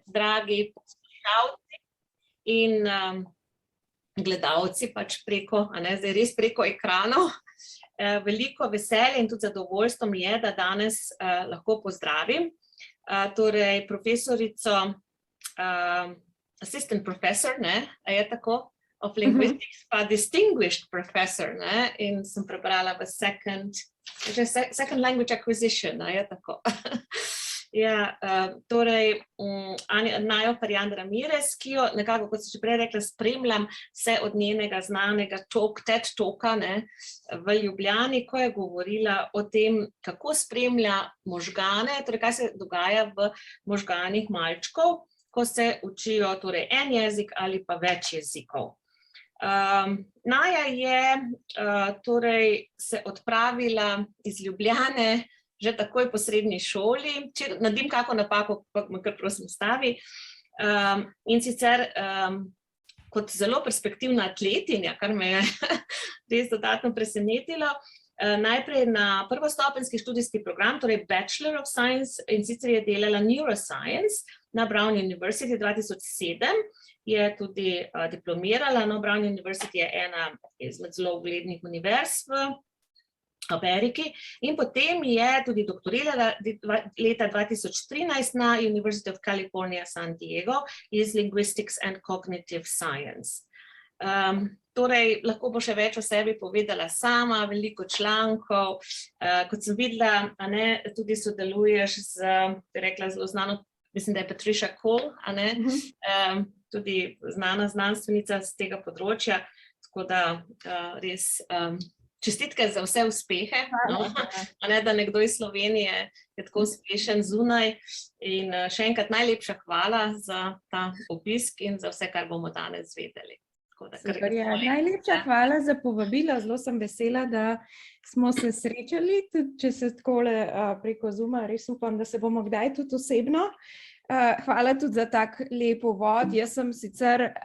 dragi poslušalci in gledalci pač preko, zdaj res preko ekranov. Veliko veselje in tudi zadovoljstvo mi je, da danes lahko pozdravim torej profesorico, assistant professor, je tako, of linguistics, pa distinguished professor, in sem prebrala v second language acquisition, je tako. Ja, torej, Najo Ferjan Ramirez, ki jo nekako, kot sem že prej rekla, spremljam vse od njenega znanega TED Talka v Ljubljani, ko je govorila o tem, kako spremlja možgane, torej kaj se dogaja v možganih malčkov, ko se učijo torej en jezik ali pa več jezikov. Naja je torej se odpravila iz Ljubljane že takoj po srednji šoli, če naredim kako napako, pa me kar prosim stavi, in sicer kot zelo perspektivna atletinja, kar me je res dodatno presenetilo, najprej na prvostopenjski študijski program, torej Bachelor of Science, in sicer je delala Neuroscience na Brown University 2007, je tudi diplomirala, Brown University je ena izmed zelo uglednih univerz v Ameriki, in potem je tudi doktorirala leta 2013 na University of California, San Diego, iz Linguistics and Cognitive Science. Torej, lahko bo še več o sebi povedala sama, veliko člankov, kot sem videla, tudi sodeluješ z, rekla zelo znano, mislim, da je Patricia Cole, tudi znana znanstvenica z tega področja, tako da res čestitke za vse uspehe, da nekdo iz Slovenije je tako uspešen zunaj, in še enkrat najlepša hvala za ta obisk in za vse, kar bomo danes vedeli. Super, ja. Najlepša hvala za povabilo, zelo sem vesela, da smo se srečali, tudi če se takole preko Zooma, res upam, da se bomo kdaj tudi osebno. Hvala tudi za tak lep uvod. Jaz sem sicer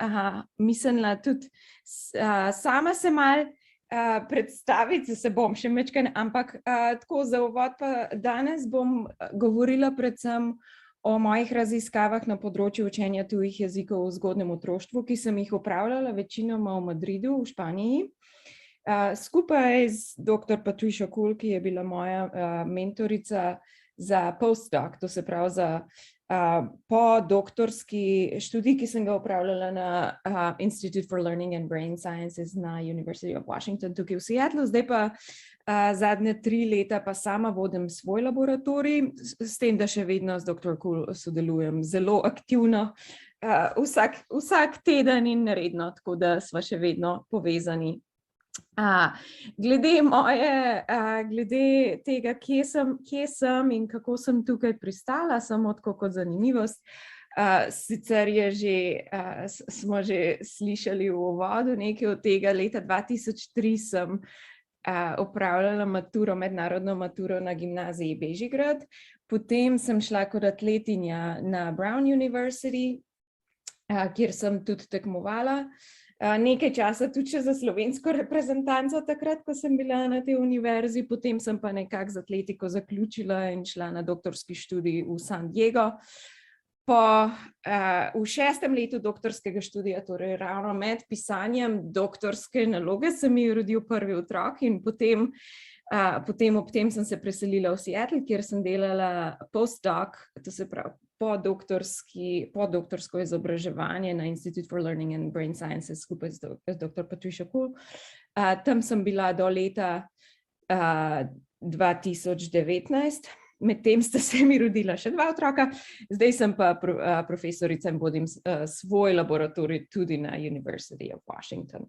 mislila tudi sama se malo predstaviti, se bom še mečkaj, ampak tako za uvod pa danes bom govorila predvsem o mojih raziskavah na področju učenja tujih jezikov v zgodnjem otroštvu, ki sem jih opravljala večinoma v Madridu, v Španiji, skupaj z dr. Patricia Cole, ki je bila moja mentorica za postdoc, to se pravi za podoktorski študij, ki sem ga opravljala na Institute for Learning and Brain Sciences na University of Washington, tukaj v Seattlu. Zdaj pa zadnje 3 leta pa sama vodim svoj laboratorij, s tem, da še vedno z dr. Cole sodelujem zelo aktivno, vsak teden in redno, tako da sva še vedno povezani. Glede tega, kje sem in kako sem tukaj pristala, samo tako kot zanimivost, sicer smo že slišali v uvodu nekaj od tega, leta 2003 sem opravljala maturo, mednarodno maturo na gimnaziji Bežigrad, potem sem šla kot atletinja na Brown University, kjer sem tudi tekmovala, nekaj časa tudi še za slovensko reprezentanco takrat, ko sem bila na tej univerzi, potem sem pa nekako z atletiko zaključila in šla na doktorski študij v San Diego. V 6. letu doktorskega študija, torej ravno med pisanjem doktorske naloge, se mi je rodil prvi otrok in potem ob tem sem se preselila v Seattle, kjer sem delala postdoc, to se pravi podoktorsko izobraževanje na Institute for Learning and Brain Sciences skupaj z dr. Patricia Cole. Tam sem bila do leta 2019, medtem sta se mi rodila še 2 otroka, zdaj sem pa profesorica in vodim svoj laboratorij tudi na University of Washington.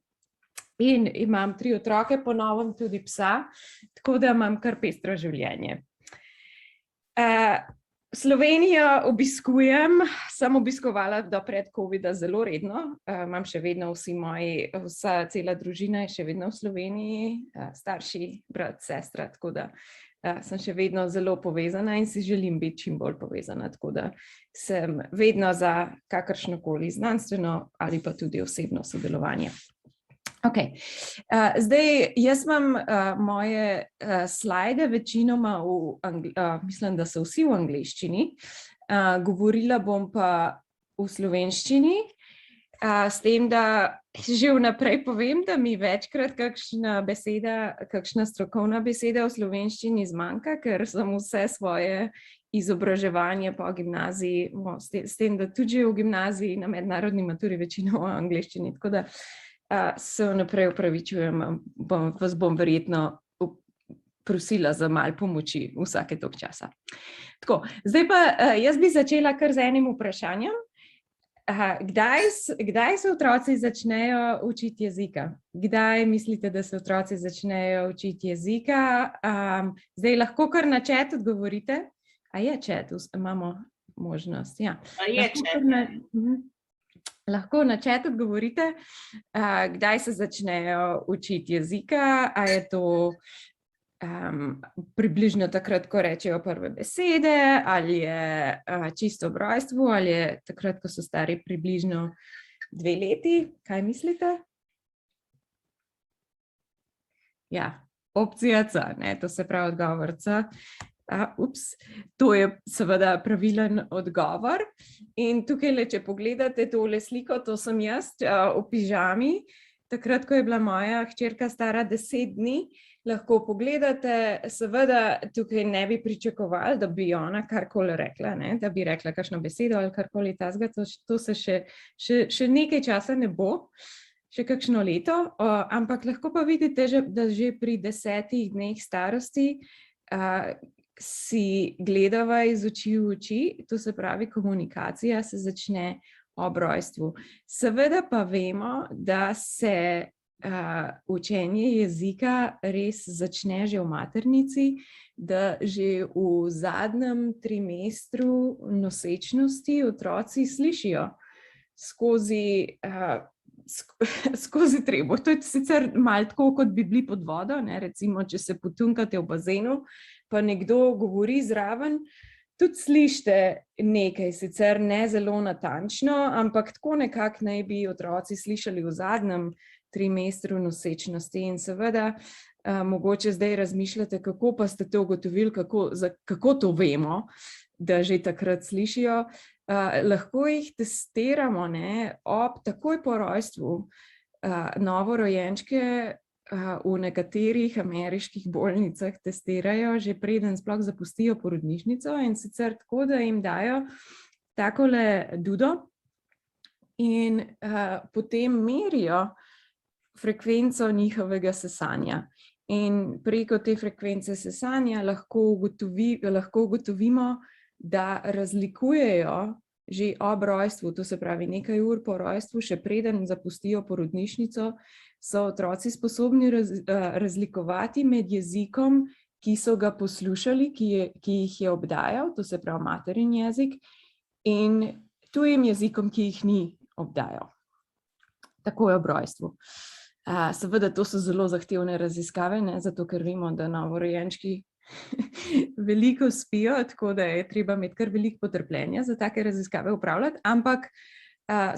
In imam 3 otroke, po novem tudi psa, tako da imam kar pestro življenje. Slovenijo obiskujem, sem obiskovala do pred covida zelo redno, imam še vedno cela družina je še vedno v Sloveniji, starši, brat, sestra, tako da sem še vedno zelo povezana in si želim biti čim bolj povezana, tako da sem vedno za kakršnokoli znanstveno ali pa tudi osebno sodelovanje. Zdaj, jaz imam moje slajde večinoma mislim, da so vsi v angleščini, Govorila bom pa v slovenščini, s tem, da že vnaprej povem, da mi večkrat kakšna strokovna beseda v slovenščini zmanjka, ker sem vse svoje izobraževanje po gimnaziji, s tem, da tudi v gimnaziji na mednarodni maturi večino v angleščini, tako da se vnaprej opravičujem, vas bom verjetno prosila za malo pomoči vsake toliko časa. Tako, zdaj pa jaz bi začela kar z enim vprašanjem. Kdaj se otroci začnejo učiti jezika? Kdaj mislite, da se otroci začnejo učiti jezika? Zdaj lahko kar na chat odgovorite. A je chat? Imamo možnost, ja. Je chat. Lahko na chat odgovorite, kdaj se začnejo učiti jezika, a je to približno takrat, ko rečejo prve besede, ali je čisto ob rojstvu, ali je takrat, ko so stari približno 2 leti. Kaj mislite? Ja, opcija C, ne, to se pravi odgovor C. To je seveda pravilen odgovor. In tukaj, če pogledate tole sliko, to sem jaz v pižami. Takrat, ko je bila moja hčerka stara 10 dni, lahko pogledate, seveda tukaj ne bi pričakovali, da bi ona karkoli rekla, ne? Da bi rekla kakšno besedo ali karkoli takega, to se še nekaj časa ne bo, še kakšno leto, ampak lahko pa vidite, da že pri 10 dneh starosti si gledava iz oči v oči, to se pravi komunikacija se začne ob rojstvu. Seveda pa vemo, da se učenje jezika res začne že v maternici, da že v zadnjem trimestru nosečnosti otroci slišijo skozi trebo. To je sicer malo tako, kot bi bili pod vodo, ne? Recimo, če se potunkate v bazenu, pa nekdo govori zraven, tudi slišite nekaj, sicer ne zelo natančno, ampak tako nekako naj bi otroci slišali v zadnjem trimestru nosečnosti. In seveda, mogoče zdaj razmišljate, kako pa ste to ugotovili, kako to vemo, da že takrat slišijo. Lahko jih testiramo, ne, takoj po rojstvu. Novorojenčke v nekaterih ameriških bolnicah testirajo, že preden sploh zapustijo porodnišnico, in sicer tako, da jim dajo takole dudo in potem merijo frekvenco njihovega sesanja. In preko te frekvence sesanja lahko ugotovimo, da razlikujejo že ob rojstvu, to se pravi nekaj ur po rojstvu, še preden zapustijo porodnišnico, so otroci sposobni razlikovati med jezikom, ki so ga poslušali, ki jih je obdajal, to se pravi materin jezik, in tujim jezikom, ki jih ni obdajal. Tako je ob rojstvu. Seveda to so zelo zahtevne raziskave, ne, zato ker vemo, da novorojenčki veliko spijo, tako da je treba imeti kar veliko potrpljenja za take raziskave upravljati, ampak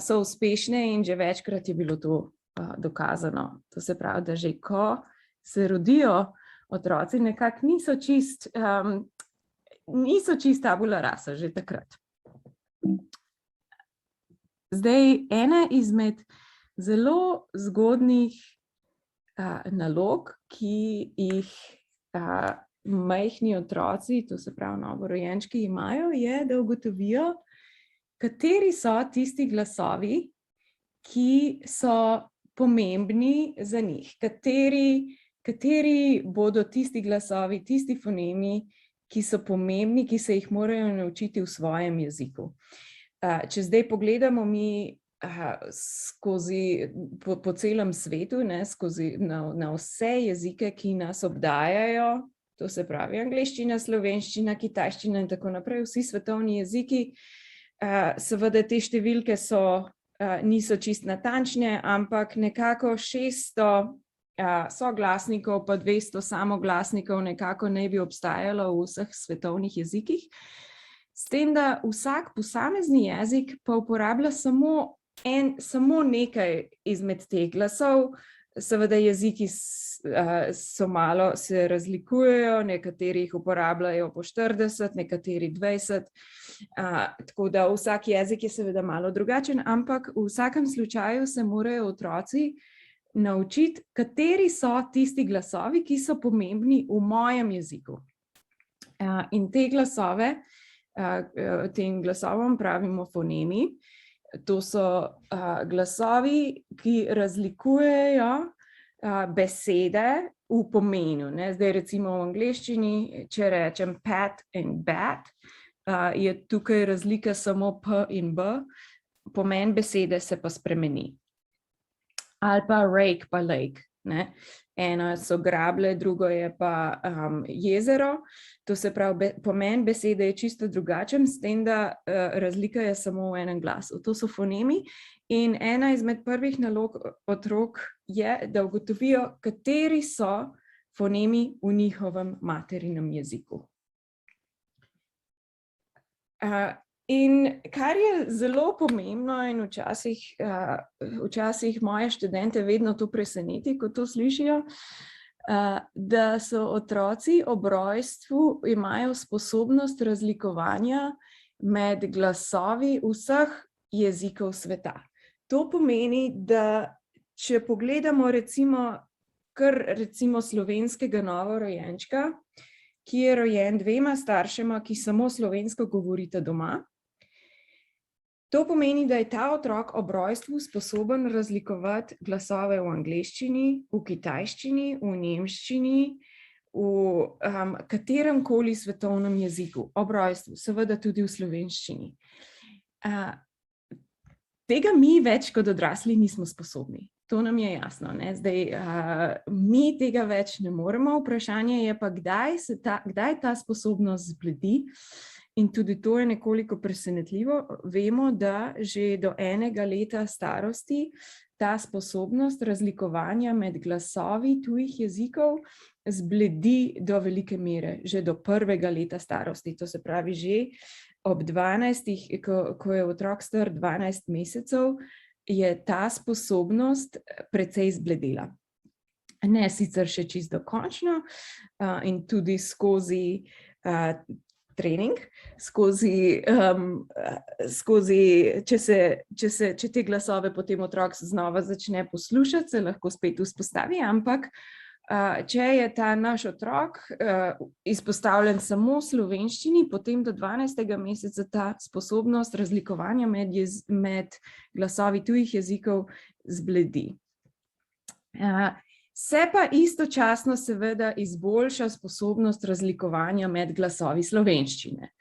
so uspešne in že večkrat je bilo to dokazano. To se pravi, da že ko se rodijo otroci, nekako niso čist tabula rasa že takrat. Zdaj, ena izmed zelo zgodnjih nalog, ki jih majhni otroci, to se pravi novorojenčki, imajo, je, da ugotovijo, kateri so tisti glasovi, ki so pomembni za njih, kateri bodo tisti glasovi, tisti fonemi, ki so pomembni, ki se jih morajo naučiti v svojem jeziku. Če zdaj pogledamo mi po celem svetu, ne, na vse jezike, ki nas obdajajo, to se pravi angleščina, slovenščina, kitajščina in tako naprej, vsi svetovni jeziki, seveda te številke niso čist natančne, ampak nekako 600 soglasnikov pa 200 samoglasnikov nekako naj bi obstajalo v vseh svetovnih jezikih. S tem, da vsak posamezni jezik pa uporablja samo nekaj izmed teh glasov, Seveda jeziki so malo se razlikujejo, nekateri jih uporabljajo po 40, nekateri 20, tako da vsak jezik je seveda malo drugačen, ampak v vsakem slučaju se morajo otroci naučiti, kateri so tisti glasovi, ki so pomembni v mojem jeziku. In te glasove, tem glasovom pravimo fonemi. To so glasovi, ki razlikujejo besede v pomenu. Zdaj recimo v angleščini, če rečem pat in bat, je tukaj razlika samo p in b, pomen besede se pa spremeni. Ali pa rake pa lake. Eno so grable, drugo je pa jezero. To se pravi, pomen besede je čisto drugačen, s tem, da razlika je samo v enem glasu. To so fonemi in ena izmed prvih nalog otrok je, da ugotovijo, kateri so fonemi v njihovem materinem jeziku. In kar je zelo pomembno in včasih moje študente vedno to preseneti, ko to slišijo, da so otroci ob rojstvu imajo sposobnost razlikovanja med glasovi vseh jezikov sveta. To pomeni, da če pogledamo recimo slovenskega novorojenčka, ki je rojen dvema staršema, ki samo slovensko govorita doma, to pomeni, da je ta otrok ob rojstvu sposoben razlikovati glasove v angleščini, v kitajščini, v nemščini, v kateremkoli svetovnem jeziku, ob rojstvu, seveda tudi v slovenščini. Tega mi več kot odrasli nismo sposobni. To nam je jasno. Zdaj, mi tega več ne moremo, vprašanje je pa, kdaj ta sposobnost zbledi. In tudi to je nekoliko presenetljivo. Vemo, da že do 1 leta starosti ta sposobnost razlikovanja med glasovi tujih jezikov zbledi do velike mere, že do 1. leta starosti. To se pravi, že ob 12, ko je otrok star 12 mesecev, je ta sposobnost precej zbledela. Ne sicer še čisto dokončno in tudi skozi trening, če te glasove potem otrok znova začne poslušati, se lahko spet vzpostavi, ampak če je ta naš otrok izpostavljen samo slovenščini, potem do 12. meseca ta sposobnost razlikovanja med glasovi tujih jezikov zbledi. Se pa istočasno seveda izboljša sposobnost razlikovanja med glasovi slovenščine.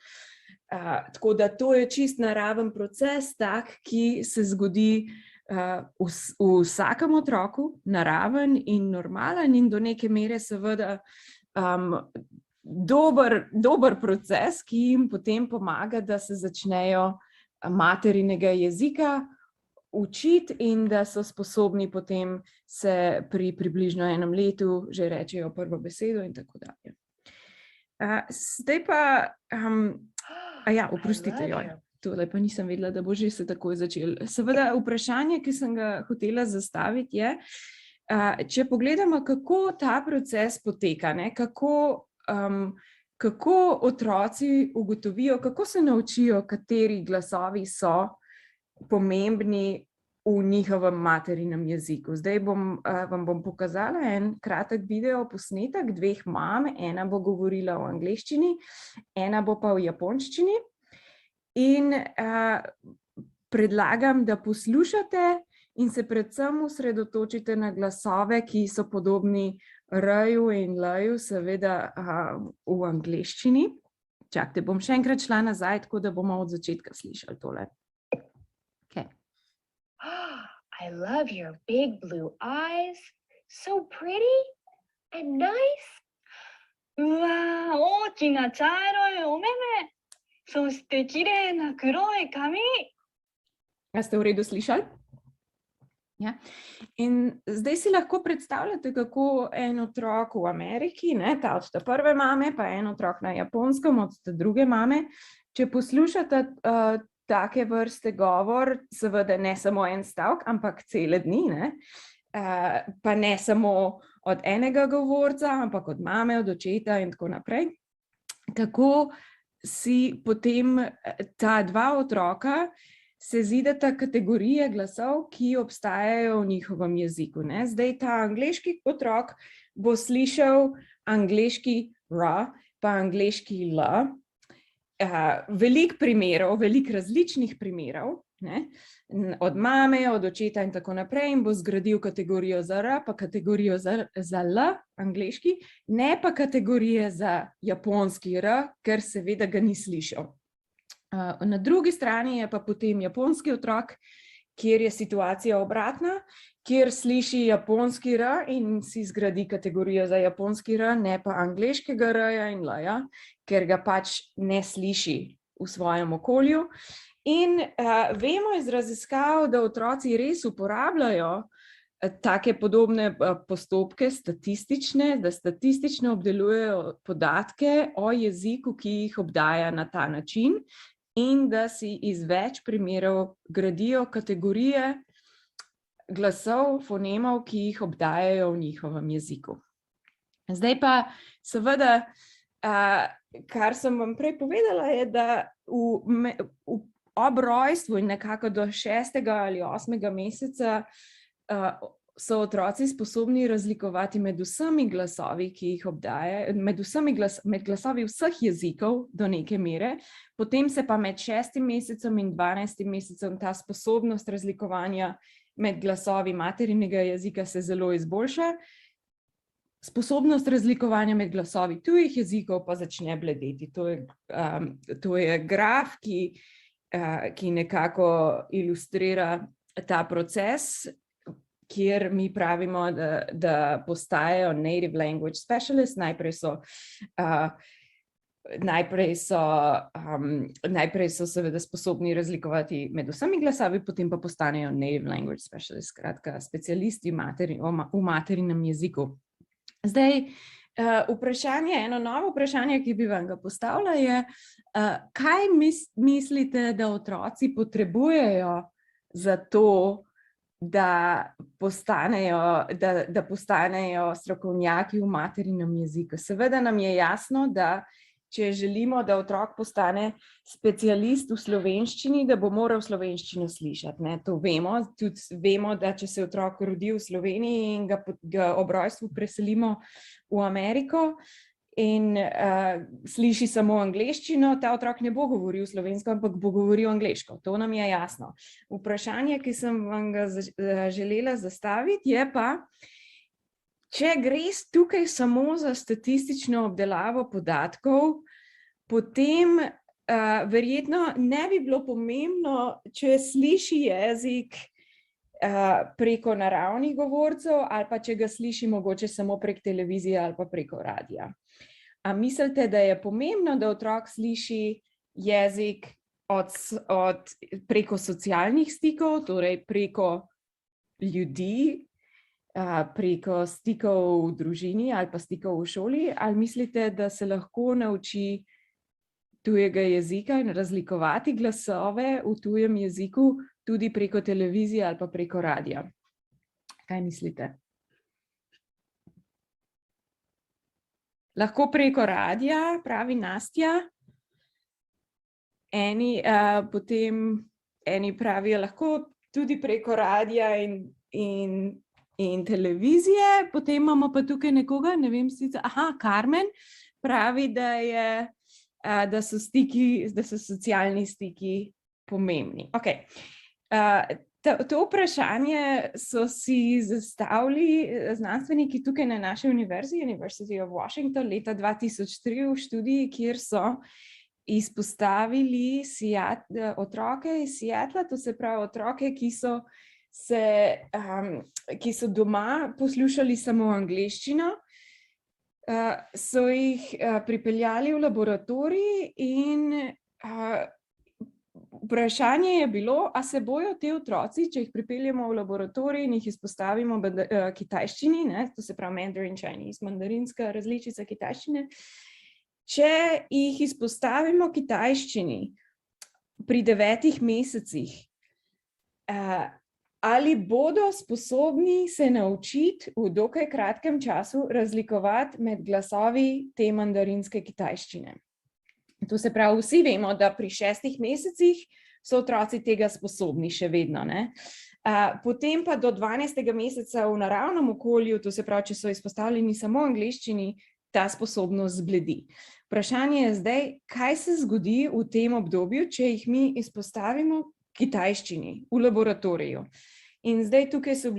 Tako da to je čist naraven proces, tak, ki se zgodi v vsakem otroku, naraven in normalen in do neke mere seveda dober proces, ki jim potem pomaga, da se začnejo materinega jezika učiti in da so sposobni potem se pri približno 1 letu že rečejo prvo besedo in tako dalje. Zdaj pa, oprostite, tole pa nisem vedela, da bo že se takoj začel. Seveda vprašanje, ki sem ga hotela zastaviti je, če pogledamo, kako ta proces poteka, kako otroci ugotovijo, kako se naučijo, kateri glasovi so pomembni v njihovem materinem jeziku. Zdaj vam bom pokazala en kratek video posnetek 2 mam, ena bo govorila v angleščini, ena bo pa v japonščini. In predlagam, da poslušate in se predvsem osredotočite na glasove, ki so podobni r-ju in l-ju, seveda v angleščini. Čakajte, bom še enkrat šla nazaj, tako da bomo od začetka slišali tole. I love your big blue eyes. So pretty and nice. うわー、大きな茶色いお目目。そして綺麗な黒い髪。A ste v redu slišali? Ja. In zdaj si lahko predstavljate, kako en otrok v Ameriki, ta od te prve mame, pa en otrok na Japonskem od te druge mame, če poslušate take vrste govor, seveda ne samo en stavek, ampak cele dni, pa ne samo od enega govorca, ampak od mame, od očeta in tako naprej. Kako si potem ta dva otroka sezidata kategorije glasov, ki obstajajo v njihovem jeziku. Ne? Zdaj ta angleški otrok bo slišal angleški R, pa angleški L. Veliko primerov, veliko različnih primerov, ne? Od mame, od očeta in tako naprej, in bo zgradil kategorijo za R, pa kategorijo za L, angleški, ne pa kategorije za japonski R, ker seveda ga ni slišal. Na drugi strani je pa potem japonski otrok, kjer je situacija obratna, kjer sliši japonski R in si zgradi kategorijo za japonski R, ne pa angleškega R-ja in L-ja, ker ga pač ne sliši v svojem okolju. In vemo iz raziskav, da otroci res uporabljajo take podobne postopke statistične, da statistično obdelujejo podatke o jeziku, ki jih obdaja na ta način, in da si iz več primerov gradijo kategorije glasov, fonemov, ki jih obdajajo v njihovem jeziku. Zdaj pa seveda, kar sem vam prej povedala, je, da ob rojstvu in nekako do 6. ali 8. meseca so otroci sposobni razlikovati med vsemi glasovi, ki jih obdajajo, med glasovi vseh jezikov do neke mere, potem se pa med 6. mesecem in 12. mesecem ta sposobnost razlikovanja med glasovi materinega jezika se zelo izboljša. Sposobnost razlikovanja med glasovi tujih jezikov pa začne bledeti. To je graf, ki nekako ilustrira ta proces, kjer mi pravimo, da postajajo native language specialists. Najprej so seveda sposobni razlikovati med vsemi glasovi, potem pa postanejo native language specialists, skratka specialisti v materinem jeziku. Zdaj, eno novo vprašanje, ki bi vam ga postavila, je, kaj mislite, da otroci potrebujejo za to, da postanejo strokovnjaki v materinem jeziku? Seveda nam je jasno, da če želimo, da otrok postane specialist v slovenščini, da bo moral slovenščino slišati. Ne? To vemo. Tudi vemo, da če se otrok rodi v Sloveniji in ga ob rojstvu preselimo v Ameriko in sliši samo angleščino, ta otrok ne bo govoril slovensko, ampak bo govoril angleško. To nam je jasno. Vprašanje, ki sem vam ga želela zastaviti, je pa, če gre tukaj samo za statistično obdelavo podatkov, potem verjetno ne bi bilo pomembno, če sliši jezik preko naravnih govorcev ali pa če ga sliši mogoče samo prek televizije ali pa preko radija. A mislite, da je pomembno, da otrok sliši jezik preko socialnih stikov, torej preko ljudi, preko stikov v družini ali pa stikov v šoli, ali mislite, da se lahko nauči tujega jezika in razlikovati glasove v tujem jeziku tudi preko televizije ali pa preko radija? Kaj mislite? Lahko preko radija, pravi Nastja. Eni pravijo, lahko tudi preko radija in televizije, potem imamo pa tukaj nekoga, ne vem sicer, Carmen pravi, da so socialni stiki pomembni. Okay. To vprašanje so si zastavili znanstveniki tukaj na naši univerzi, University of Washington, leta 2003 v študiji, kjer so izpostavili otroke iz Seattla, to se pravi otroke, ki so doma poslušali samo angleščino, so jih pripeljali v laboratorij in vprašanje je bilo, a se bojo te otroci, če jih pripeljemo v laboratorij in jih izpostavimo kitajščini, to se pravi Mandarin Chinese, mandarinska različica kitajščine, če jih izpostavimo kitajščini pri 9 mesecih, ali bodo sposobni se naučiti v dokaj kratkem času razlikovati med glasovi te mandarinske kitajščine. To se pravi, vsi vemo, da pri 6 mesecih so otroci tega sposobni še vedno, ne? Potem pa do 12. meseca v naravnem okolju, to se pravi, če so izpostavljeni samo angleščini, ta sposobnost zbledi. Vprašanje je zdaj, kaj se zgodi v tem obdobju, če jih mi izpostavimo kitajščini v laboratoriju. In zdaj tukaj so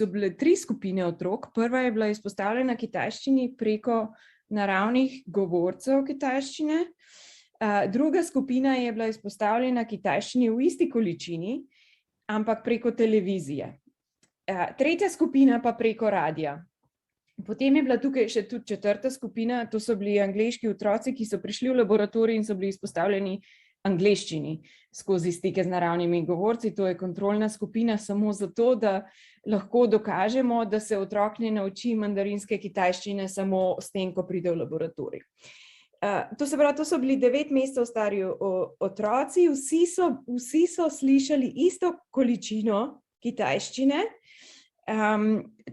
bile 3 skupine otrok. Prva je bila izpostavljena kitajščini preko naravnih govorcev kitajščine. Druga skupina je bila izpostavljena kitajščini v isti količini, ampak preko televizije. Tretja skupina pa preko radija. Potem je bila tukaj še tudi 4. skupina, to so bili angleški otroci, ki so prišli v laboratorij in so bili izpostavljeni angleščini skozi stike z naravnimi govorci. To je kontrolna skupina samo zato, da lahko dokažemo, da se otrok ne nauči mandarinske kitajščine samo s tem, ko pride v laboratorij. To se pravi, to so bili 9 mesecev stari otroci, vsi so slišali isto količino kitajščine.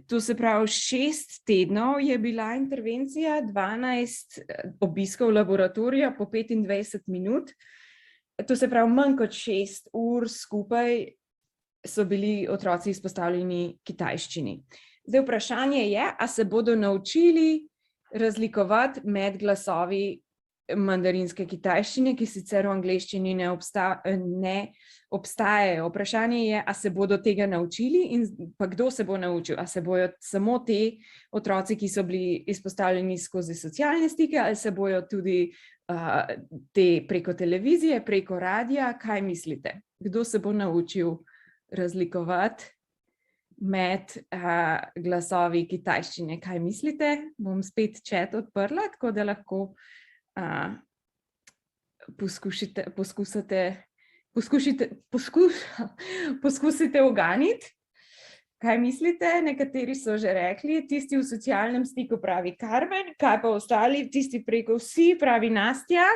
To se pravi, 6 tednov je bila intervencija, 12 obiskov laboratorija po 25 minut. To se pravi, manj kot 6 ur skupaj so bili otroci izpostavljeni kitajščini. Zdaj vprašanje je, a se bodo naučili razlikovati med glasovi mandarinske kitajščine, ki sicer v angleščini ne obstajajo. Vprašanje je, a se bodo tega naučili in pa kdo se bo naučil. A se bojo samo te otroci, ki so bili izpostavljeni skozi socialne stike, ali se bojo tudi te preko televizije, preko radija. Kaj mislite? Kdo se bo naučil razlikovati med glasovi kitajščine? Kaj mislite? Bom spet chat odprla, tako da lahko poskusite uganiti. Kaj mislite? Nekateri so že rekli, tisti v socialnem stiku pravi Karmen, kaj pa ostali, tisti preko vsi pravi Nastja.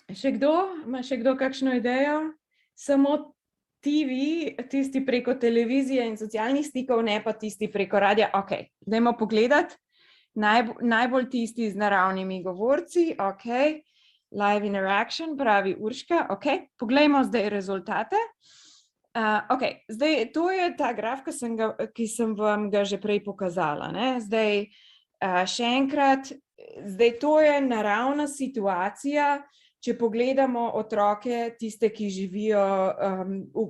Še kdo? Ima še kdo kakšno idejo? Samo TV, tisti preko televizije in socialnih stikov, ne pa tisti preko radija. Ok, dajmo pogledati. Najbolj tisti z naravnimi govorci, ok. Live interaction, pravi Urška, ok. Poglejmo zdaj rezultate. Ok, zdaj to je ta graf, ki sem vam ga že prej pokazala, ne. Zdaj še enkrat, zdaj to je naravna situacija. Če pogledamo otroke, tiste, ki živijo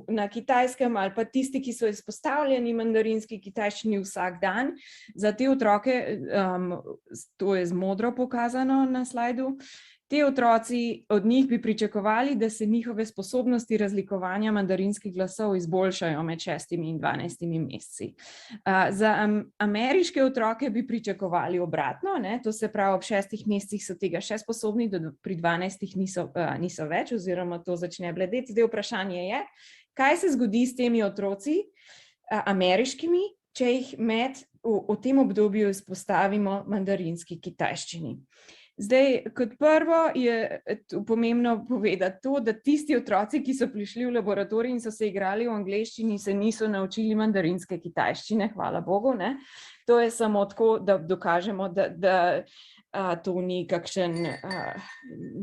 na Kitajskem ali pa tisti, ki so izpostavljeni mandarinski kitajščini vsak dan, za te otroke, to je z modro pokazano na slajdu, te otroci, od njih bi pričakovali, da se njihove sposobnosti razlikovanja mandarinskih glasov izboljšajo med 6 in 12 meseci. Za ameriške otroke bi pričakovali obratno, ne? To se pravi, ob 6 mesecih so tega še sposobni, pri 12 niso več, oziroma to začne bledeti. Zdaj vprašanje je, kaj se zgodi s temi otroci ameriškimi, če jih v tem obdobju izpostavimo mandarinski kitajščini. Zdaj, kot prvo je pomembno povedati to, da tisti otroci, ki so prišli v laboratorij in so se igrali v angleščini, se niso naučili mandarinske kitajščine, hvala Bogu, ne. To je samo tako, da dokažemo, da to ni kakšen,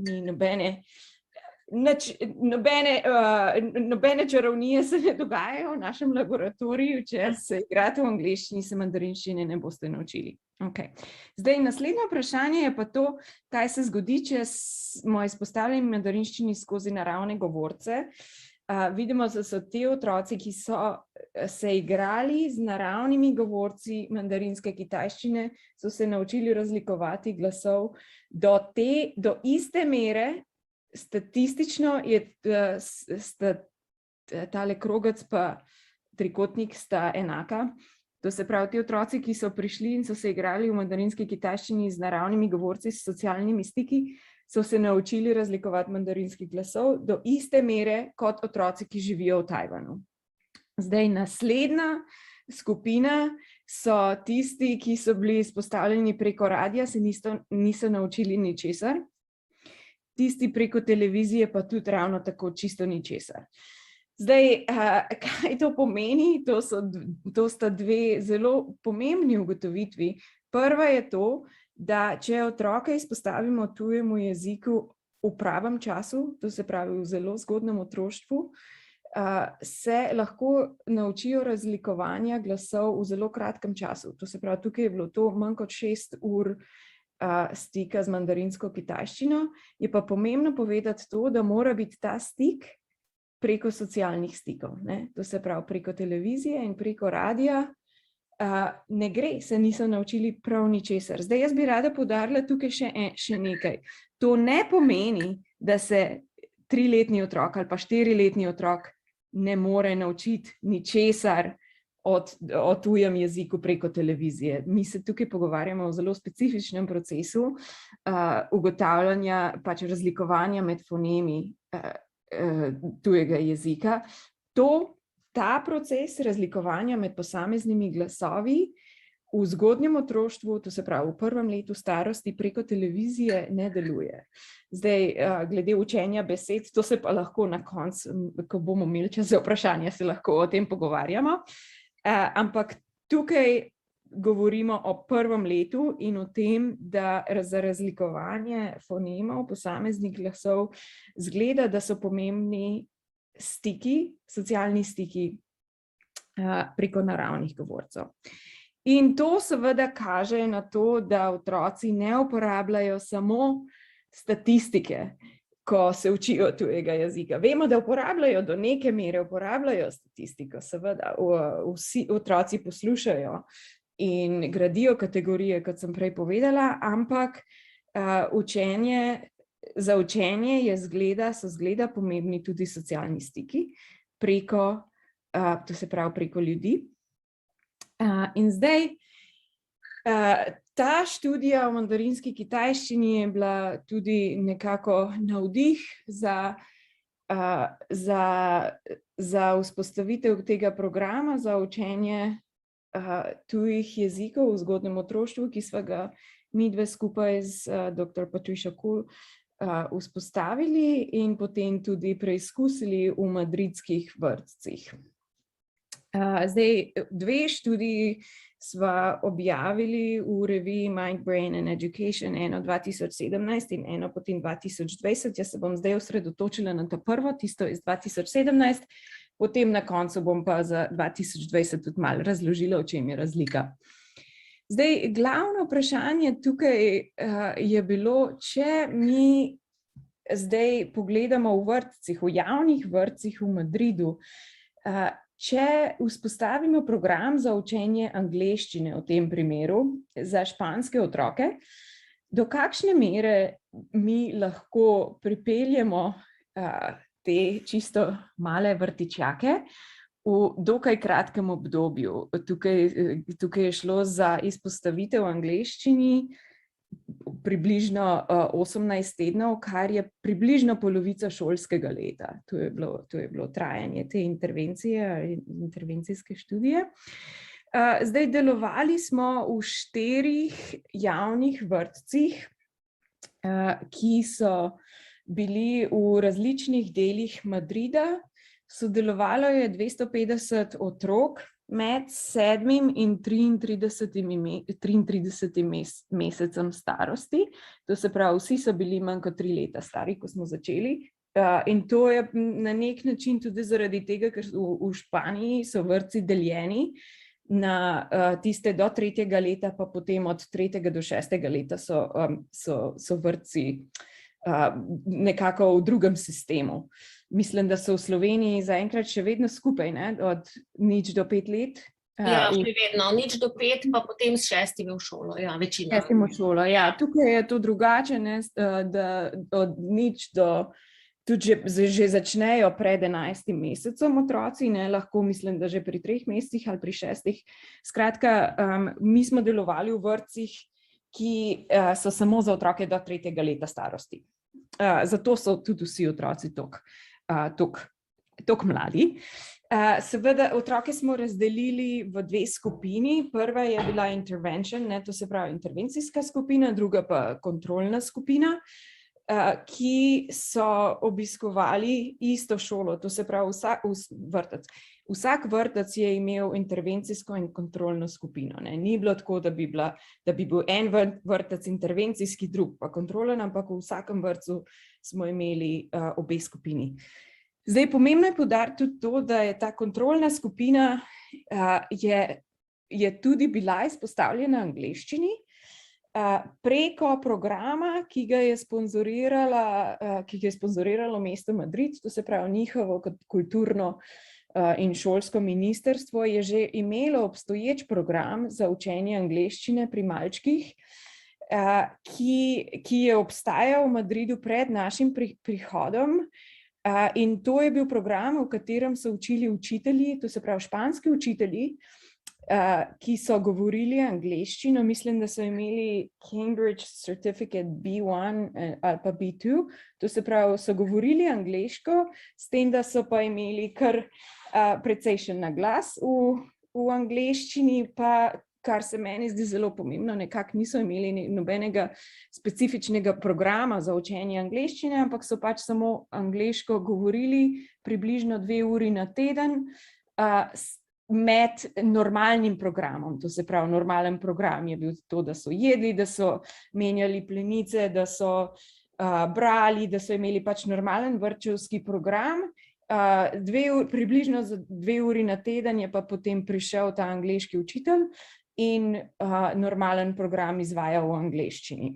ni nobene čarovnije se ne dogajajo v našem laboratoriju, če se igrate v angleščini, se mandarinščine ne boste naučili. Okay. Zdaj, naslednje vprašanje je pa to, kaj se zgodi, če smo izpostavljeni mandarinščini skozi naravne govorce. Vidimo, da so te otroci, ki so se igrali z naravnimi govorci mandarinske kitajščine, so se naučili razlikovati glasov do iste mere. Statistično je tale krogec pa trikotnik sta enaka. To se pravi, ti otroci, ki so prišli in so se igrali v mandarinski kitajščini z naravnimi govorci, s socialnimi stiki, so se naučili razlikovati mandarinskih glasov do iste mere kot otroci, ki živijo v Tajvanu. Zdaj, naslednja skupina so tisti, ki so bili izpostavljeni preko radija, se niso naučili ničesar. Tisti preko televizije pa tudi ravno tako čisto ničesar. Zdaj, kaj to pomeni? To sta dve zelo pomembni ugotovitvi. Prva je to, da če otroke izpostavimo tujemu jeziku v pravem času, to se pravi v zelo zgodnjem otroštvu, se lahko naučijo razlikovanja glasov v zelo kratkem času. To se pravi, tukaj je bilo to manj kot 6 ur stika z mandarinsko kitajščino. Je pa pomembno povedati to, da mora biti ta stik preko socialnih stikov, ne? To se pravi preko televizije in preko radija. Ne gre, se niso naučili prav ničesar. Zdaj jaz bi rada poudarila tukaj še nekaj. To ne pomeni, da se 3-letni otrok ali pa 4-letni otrok ne more naučiti ničesar o tujem jeziku preko televizije. Mi se tukaj pogovarjamo o zelo specifičnem procesu ugotavljanja, pač razlikovanja med fonemi tujega jezika. Ta proces razlikovanja med posameznimi glasovi v zgodnjem otroštvu, to se pravi v prvem letu starosti, preko televizije ne deluje. Zdaj, glede učenja besed, to se pa lahko na koncu, ko bomo imeli čas za vprašanje, se lahko o tem pogovarjamo. Ampak tukaj govorimo o prvem letu in o tem, da za razlikovanje fonemov posameznih glasov zgleda, da so pomembni stiki, socialni stiki preko naravnih govorcev. In to seveda kaže na to, da otroci ne uporabljajo samo statistike, ko se učijo tujega jezika. Vemo, da uporabljajo do neke mere, uporabljajo statistiko, seveda vsi otroci poslušajo in gradijo kategorije, kot sem prej povedala, ampak za učenje so zgleda pomembni tudi socialni stiki preko, to se pravi preko ljudi. In zdaj, ta študija o mandarinski kitajščini je bila tudi nekako navdih za vzpostavitev tega programa za učenje tujih jezikov v zgodnjem otroštvu, ki sva ga midve skupaj z dr. Patricia Kuhl vzpostavili in potem tudi preizkusili v madridskih vrtcih. Zdaj, 2 študiji sva objavili v reviji Mind, Brain and Education, eno 2017 in eno potem 2020. Jaz se bom zdaj osredotočila na to prvo, tisto iz 2017, potem na koncu bom pa za 2020 tudi malo razložila, v čem je razlika. Zdaj, glavno vprašanje tukaj je bilo, če mi zdaj pogledamo v vrtcih, v javnih vrtcih v Madridu, če vzpostavimo program za učenje angleščine v tem primeru za španske otroke, do kakšne mere mi lahko pripeljemo te čisto male vrtičake v dokaj kratkem obdobju. Tukaj je šlo za izpostavitev angleščini približno 18 tednov, kar je približno polovica šolskega leta. To je bilo trajanje te intervencijske študije. Zdaj, delovali smo v 4 javnih vrtcih, ki so bili v različnih delih Madrida. Sodelovalo je 250 otrok med 7. in 33. mesecem starosti. To se pravi, vsi so bili manj kot 3 leta stari, ko smo začeli. In to je na nek način tudi zaradi tega, ker v Španiji so vrtci deljeni na tiste do 3. leta, pa potem od 3. do 6. leta so vrtci nekako v drugem sistemu. Mislim, da so v Sloveniji zaenkrat še vedno skupaj, ne? Od 0 do 5 let. Ja, še vedno. 0 do 5, pa potem s 6 v šolo. Ja, večina. 6 v šolo, ja. Tukaj je to drugače, ne? Da od 0 do, tudi že začnejo pred 11. mesecem otroci, ne? Lahko mislim, da že pri 3 mesecih ali pri 6. Skratka, mi smo delovali v vrtcih, ki so samo za otroke do 3. leta starosti. Zato so tudi vsi otroci toliko mladi. Seveda, otroke smo razdelili v 2 skupini. Prva je bila intervention, ne, to se pravi intervencijska skupina, druga pa kontrolna skupina. ki so obiskovali isto šolo, to se pravi vrtec. Vsak vrtec je imel intervencijsko in kontrolno skupino. Ne? Ni bilo tako, da bi bil en vrtec intervencijski, drug pa kontrolen, ampak v vsakem vrtcu smo imeli obe skupini. Zdaj, pomembno je poudariti tudi to, da je ta kontrolna skupina je tudi bila izpostavljena angleščini preko programa, ki ga je sponzoriralo mesto Madrid, to se pravi njihovo kulturno in šolsko ministrstvo je že imelo obstoječ program za učenje angleščine pri malčkih, ki je obstajal v Madridu pred našim prihodom. In to je bil program, v katerem so učili učitelji, to se pravi španski učitelji, ki so govorili angleščino, mislim, da so imeli Cambridge Certificate B1 ali pa B2, to se pravi, so govorili angleško, s tem, da so pa imeli kar precejšen naglas v angleščini, pa kar se meni zdi zelo pomembno, nekako niso imeli nobenega specifičnega programa za učenje angleščine, ampak so pač samo angleško govorili približno 2 uri na teden med normalnim programom. To se pravi, normalen program je bil to, da so jedli, da so menjali plenice, da so brali, da so imeli pač normalen vrtčevski program. Približno za 2 uri na teden je pa potem prišel ta angleški učitelj in normalen program izvajal v angleščini.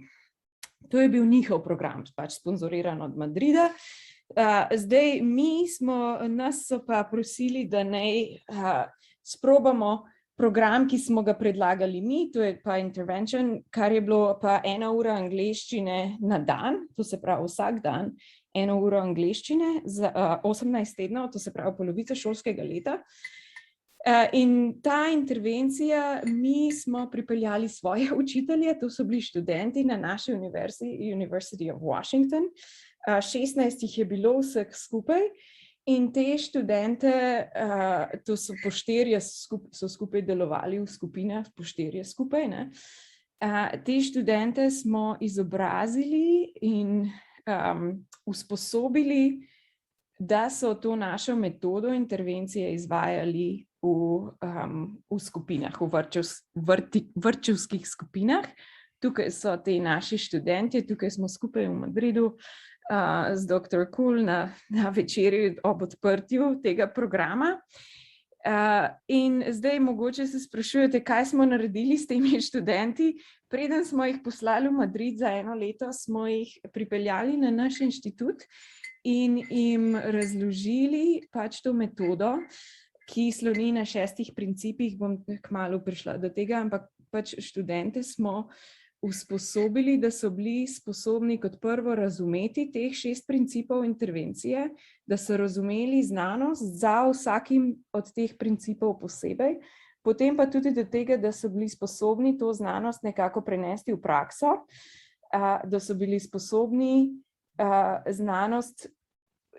To je bil njihov program, pač sponzoriran od Madrida. Zdaj, nas so pa prosili, da naj sprobamo program, ki smo ga predlagali mi, to je pa intervention, kar je bilo pa 1 ura angleščine na dan, to se pravi vsak dan 1 uro angleščine za 18 tednov, to se pravi polovica šolskega leta. In ta intervencija, mi smo pripeljali svoje učitelje, to so bili študenti na naši univerzi, University of Washington, 16 jih je bilo vseh skupaj in te študente, to so po 4, so skupaj delovali v skupinah, po 4 skupaj, ne. Te študente smo izobrazili in usposobili, da so to našo metodo intervencije izvajali v skupinah, v vrtčevskih skupinah. Tukaj so te naši študenti, tukaj smo skupaj v Madridu z dr. Kuhl na večerji ob odprtju tega programa. In zdaj mogoče se sprašujete, kaj smo naredili s temi študenti. Preden smo jih poslali v Madrid za 1 leto, smo jih pripeljali na naš inštitut in jim razložili pač to metodo, ki sloni na 6 principih, bom kmalu prišla do tega, ampak pač študente smo usposobili, da so bili sposobni kot prvo razumeti teh 6 principov intervencije, da so razumeli znanost za vsakim od teh principov posebej, potem pa tudi do tega, da so bili sposobni to znanost nekako prenesti v prakso, da so bili sposobni znanost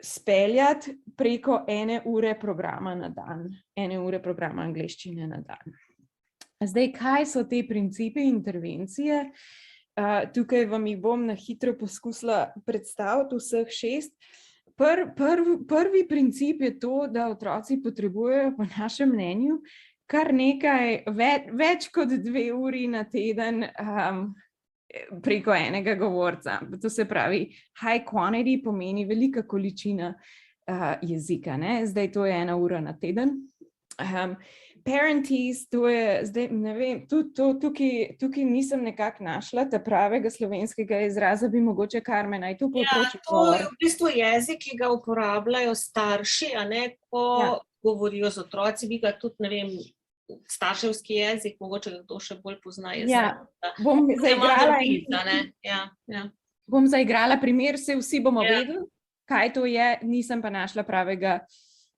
speljati preko 1 ure programa na dan, 1 ure programa angleščine na dan. Zdaj, kaj so te principi intervencije? Tukaj vam jih bom na hitro poskusila predstaviti vseh 6. Prvi princip je to, da otroci potrebujejo, po našem mnenju, kar nekaj, več kot 2 uri na teden preko enega govorca. To se pravi, high quantity pomeni velika količina jezika, ne? Zdaj to je 1 ura na teden. Parentees, to je, zdaj ne vem, tukaj nisem nekako našla ta pravega slovenskega izraza, bi mogoče Karmen, naj to poproči. To je v bistvu jezik, ki ga uporabljajo starši, a ne, ko govorijo z otroci, bi ga tudi, ne vem, starševski jezik, mogoče da to še bolj pozna jezik. Bom zaigrala primer, vsi bomo vedeli, kaj to je, nisem pa našla pravega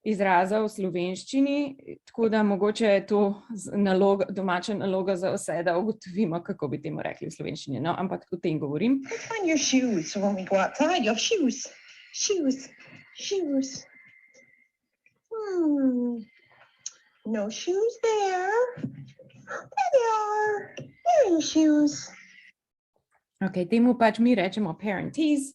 izraza v slovenščini, tako da mogoče je to domača naloga za vse, da ugotovimo, kako bi temu rekli v slovenščini, no, ampak o tem govorim. Find your shoes when we go outside, your shoes. No shoes there. There they are. There are your shoes. Okay, temu pač mi rečemo parentees.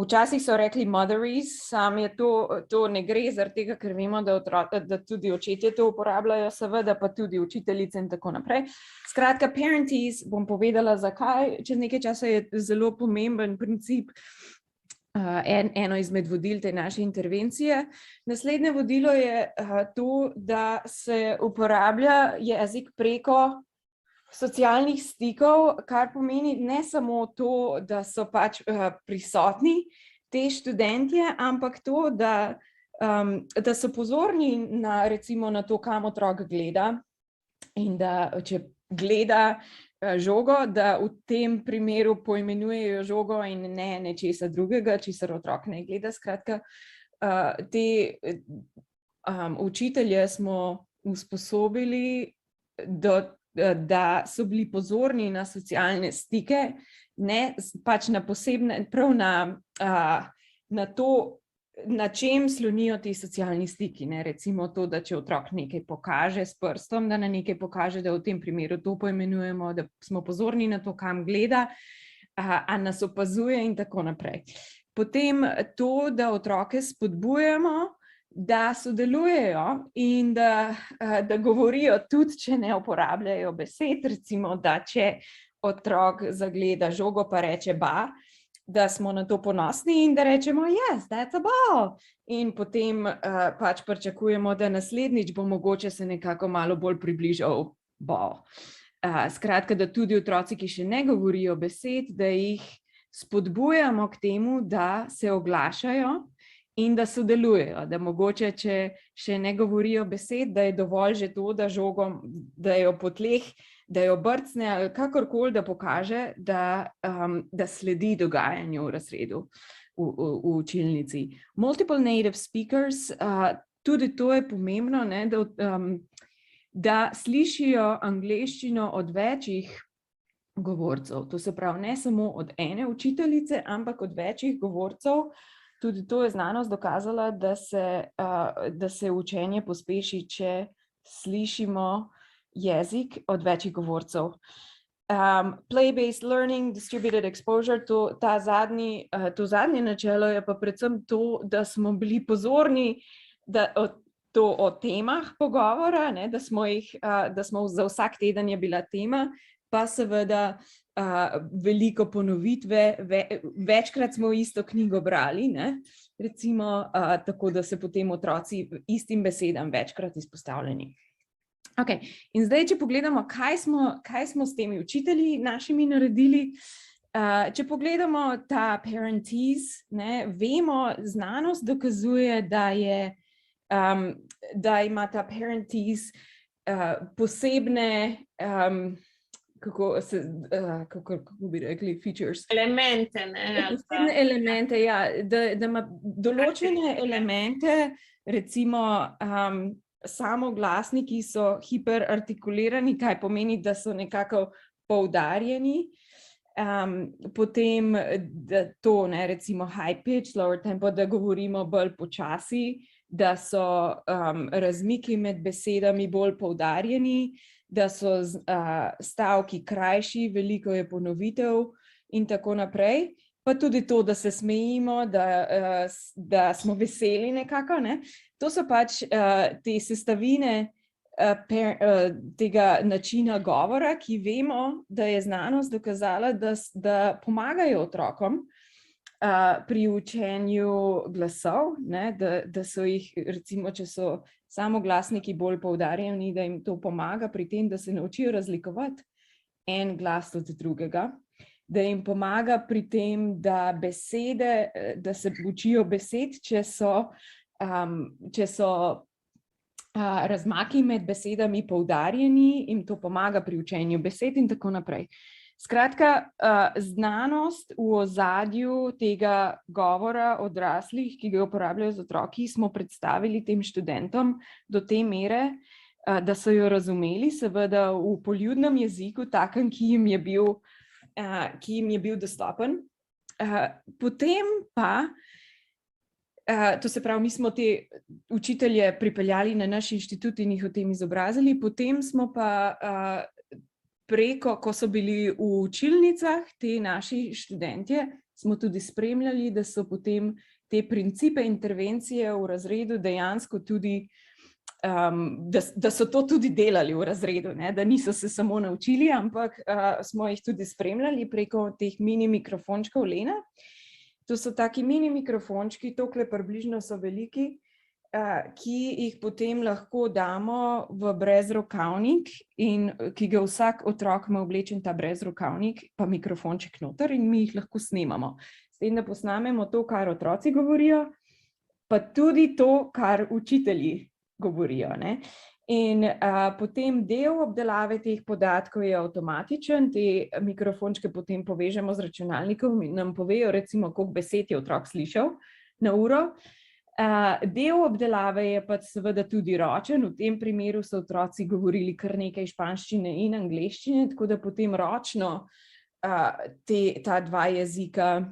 Včasih so rekli motheries, sam je to ne gre zaradi tega, ker vemo, da tudi očetje to uporabljajo, seveda pa tudi učiteljice in tako naprej. Skratka, parentees, bom povedala zakaj, čez nekaj časa je zelo pomemben princip, eno izmed vodil te naše intervencije. Naslednje vodilo je to, da se uporablja jezik preko socialnih stikov, kar pomeni ne samo to, da so pač prisotni te študentje, ampak to, da so pozorni recimo na to, kam otrok gleda in da če gleda žogo, da v tem primeru poimenujejo žogo in ne nečesa drugega, česar otrok ne gleda. Skratka, te učitelje smo usposobili, da so bili pozorni na socialne stike, ne pač na posebne, prav na to, na čem slonijo ti socialni stiki. Ne? Recimo to, da če otrok nekaj pokaže s prstom, da na nekaj pokaže, da v tem primeru to poimenujemo, da smo pozorni na to, kam gleda, a nas opazuje in tako naprej. Potem to, da otroke spodbujamo, da sodelujejo in da govorijo tudi, če ne uporabljajo besed, recimo, da če otrok zagleda žogo pa reče ba, da smo na to ponosni in da rečemo yes, that's a ball. In potem pač pričakujemo, da naslednjič bo mogoče se nekako malo bolj približal ball. Skratka, da tudi otroci, ki še ne govorijo besed, da jih spodbujamo k temu, da se oglašajo in da sodelujejo, da mogoče, če še ne govorijo besed, da je dovolj že to, da žogo, da jo po tleh, da jo brcne ali kakorkoli, da pokaže, da sledi dogajanju v razredu, v učilnici. Multiple native speakers, tudi to je pomembno, ne, da slišijo angleščino od večjih govorcev. To se pravi, ne samo od ene učiteljice, ampak od večjih govorcev. Tudi to je znanost dokazala, da se učenje pospeši, če slišimo jezik od večjih govorcev. Play-based learning, distributed exposure, to zadnje načelo je pa predvsem to, da smo bili pozorni o temah pogovora, ne, da smo za vsak teden je bila tema, pa seveda veliko ponovitve, večkrat smo isto knjigo brali, ne? Recimo, tako da se potem otroci istim besedam večkrat izpostavljeni. Okay. In zdaj, če pogledamo, kaj smo s temi učitelji našimi naredili, če pogledamo ta parentees, ne, vemo, znanost dokazuje, da ima ta parentees posebne kako bi rekli, features. Elemente, ne? Posebne elemente, ja, da ima določene elemente, recimo samoglasniki so hiperartikulirani, kaj pomeni, da so nekako poudarjeni, potem to, ne, recimo high pitch, lower tempo, da govorimo bolj počasi, da so razmiki med besedami bolj poudarjeni, da so stavki krajši, veliko je ponovitev in tako naprej. Pa tudi to, da se smejimo, da smo veseli nekako. Ne? To so pač te sestavine tega načina govora, ki vemo, da je znanost dokazala, da pomagajo otrokom pri učenju glasov, ne? Da so jih, recimo, če so samoglasniki bolj poudarjeni, da jim to pomaga pri tem, da se naučijo razlikovati en glas od drugega, da jim pomaga pri tem, da se učijo besed, če so razmaki med besedami poudarjeni, jim to pomaga pri učenju besed in tako naprej. Skratka, znanost v ozadju tega govora odraslih, ki ga uporabljajo z otroki, smo predstavili tem študentom do te mere, da so jo razumeli, seveda v poljudnem jeziku, takem, ki jim je bil dostopen. Potem pa, to se pravi, mi smo te učitelje pripeljali na naš inštitut in jih o tem izobrazili, potem smo pa preko, ko so bili v učilnicah, ti naši študentje, smo tudi spremljali, da so potem te principe intervencije v razredu dejansko tudi, da so to tudi delali v razredu, ne? Da niso se samo naučili, ampak smo jih tudi spremljali preko teh mini mikrofončkov Lena. To so taki mini mikrofončki, tokle približno so veliki, ki jih potem lahko damo v brezrokavnik in ki ga vsak otrok ima oblečen ta brezrokavnik, pa mikrofonček noter in mi jih lahko snemamo. S tem, da posnamemo to, kar otroci govorijo, pa tudi to, kar učitelji govorijo, ne? In potem del obdelave teh podatkov je avtomatičen, te mikrofončke potem povežemo z računalnikom in nam povejo recimo, koliko besed je otrok slišal na uro. Del obdelave je pa seveda tudi ročen, v tem primeru so otroci govorili kar nekaj španščine in angleščine, tako da potem ročno ta dva jezika,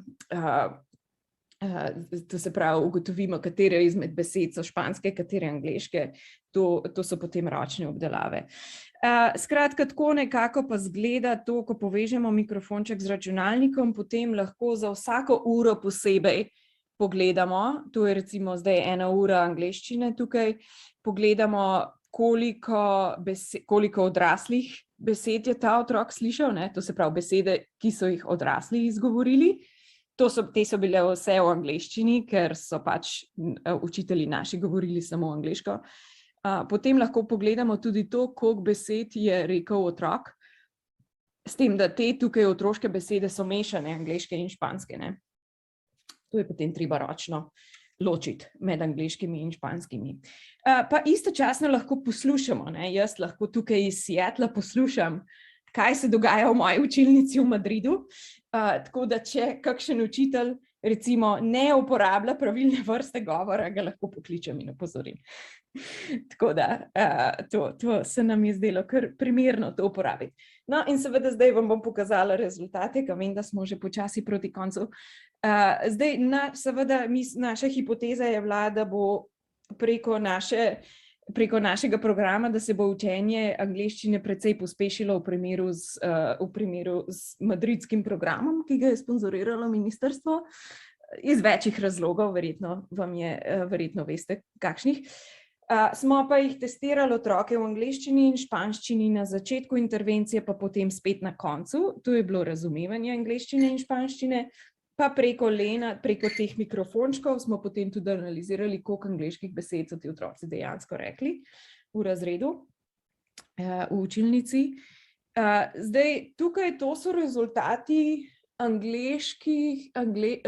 to se pravi, ugotovimo, katere izmed besed so španske, katere angleške, to so potem ročne obdelave. Skratka, tako nekako pa zgleda to, ko povežemo mikrofonček z računalnikom, potem lahko za vsako uro posebej pogledamo, to je recimo zdaj 1 ura angleščine tukaj, pogledamo, koliko odraslih besed je ta otrok slišal, ne? To se pravi besede, ki so jih odrasli izgovorili. Te so bile vse v angleščini, ker so pač učitelji naši govorili samo angleško. Potem lahko pogledamo tudi to, koliko besed je rekel otrok, s tem, da te tukaj otroške besede so mešane, angleške in španske, ne? To je potem treba ročno ločiti med angleškimi in španskimi. Pa istočasno lahko poslušamo, ne? Jaz lahko tukaj iz Seattla poslušam, kaj se dogaja v moji učilnici v Madridu. Tako da, če kakšen učitelj recimo ne uporablja pravilne vrste govora, ga lahko pokličem in opozorim. Tako da, to se nam je zdelo kar primerno to uporabiti. No, in seveda zdaj vam bom pokazala rezultate, ker vem, da smo že počasi proti koncu. Zdaj, seveda, naša hipoteza je bila, da bo preko našega programa, da se bo učenje angleščine precej pospešilo v primeru z madridskim programom, ki ga je sponzoriralo ministrstvo, iz večjih razlogov, verjetno veste kakšnih. Smo pa jih testirali otroke v angleščini in španščini na začetku intervencije, pa potem spet na koncu. To je bilo razumevanje angleščine in španščine. Pa preko Lena, preko teh mikrofončkov smo potem tudi analizirali, koliko angleških besed so ti otroci dejansko rekli v razredu, v učilnici. Zdaj, tukaj to so rezultati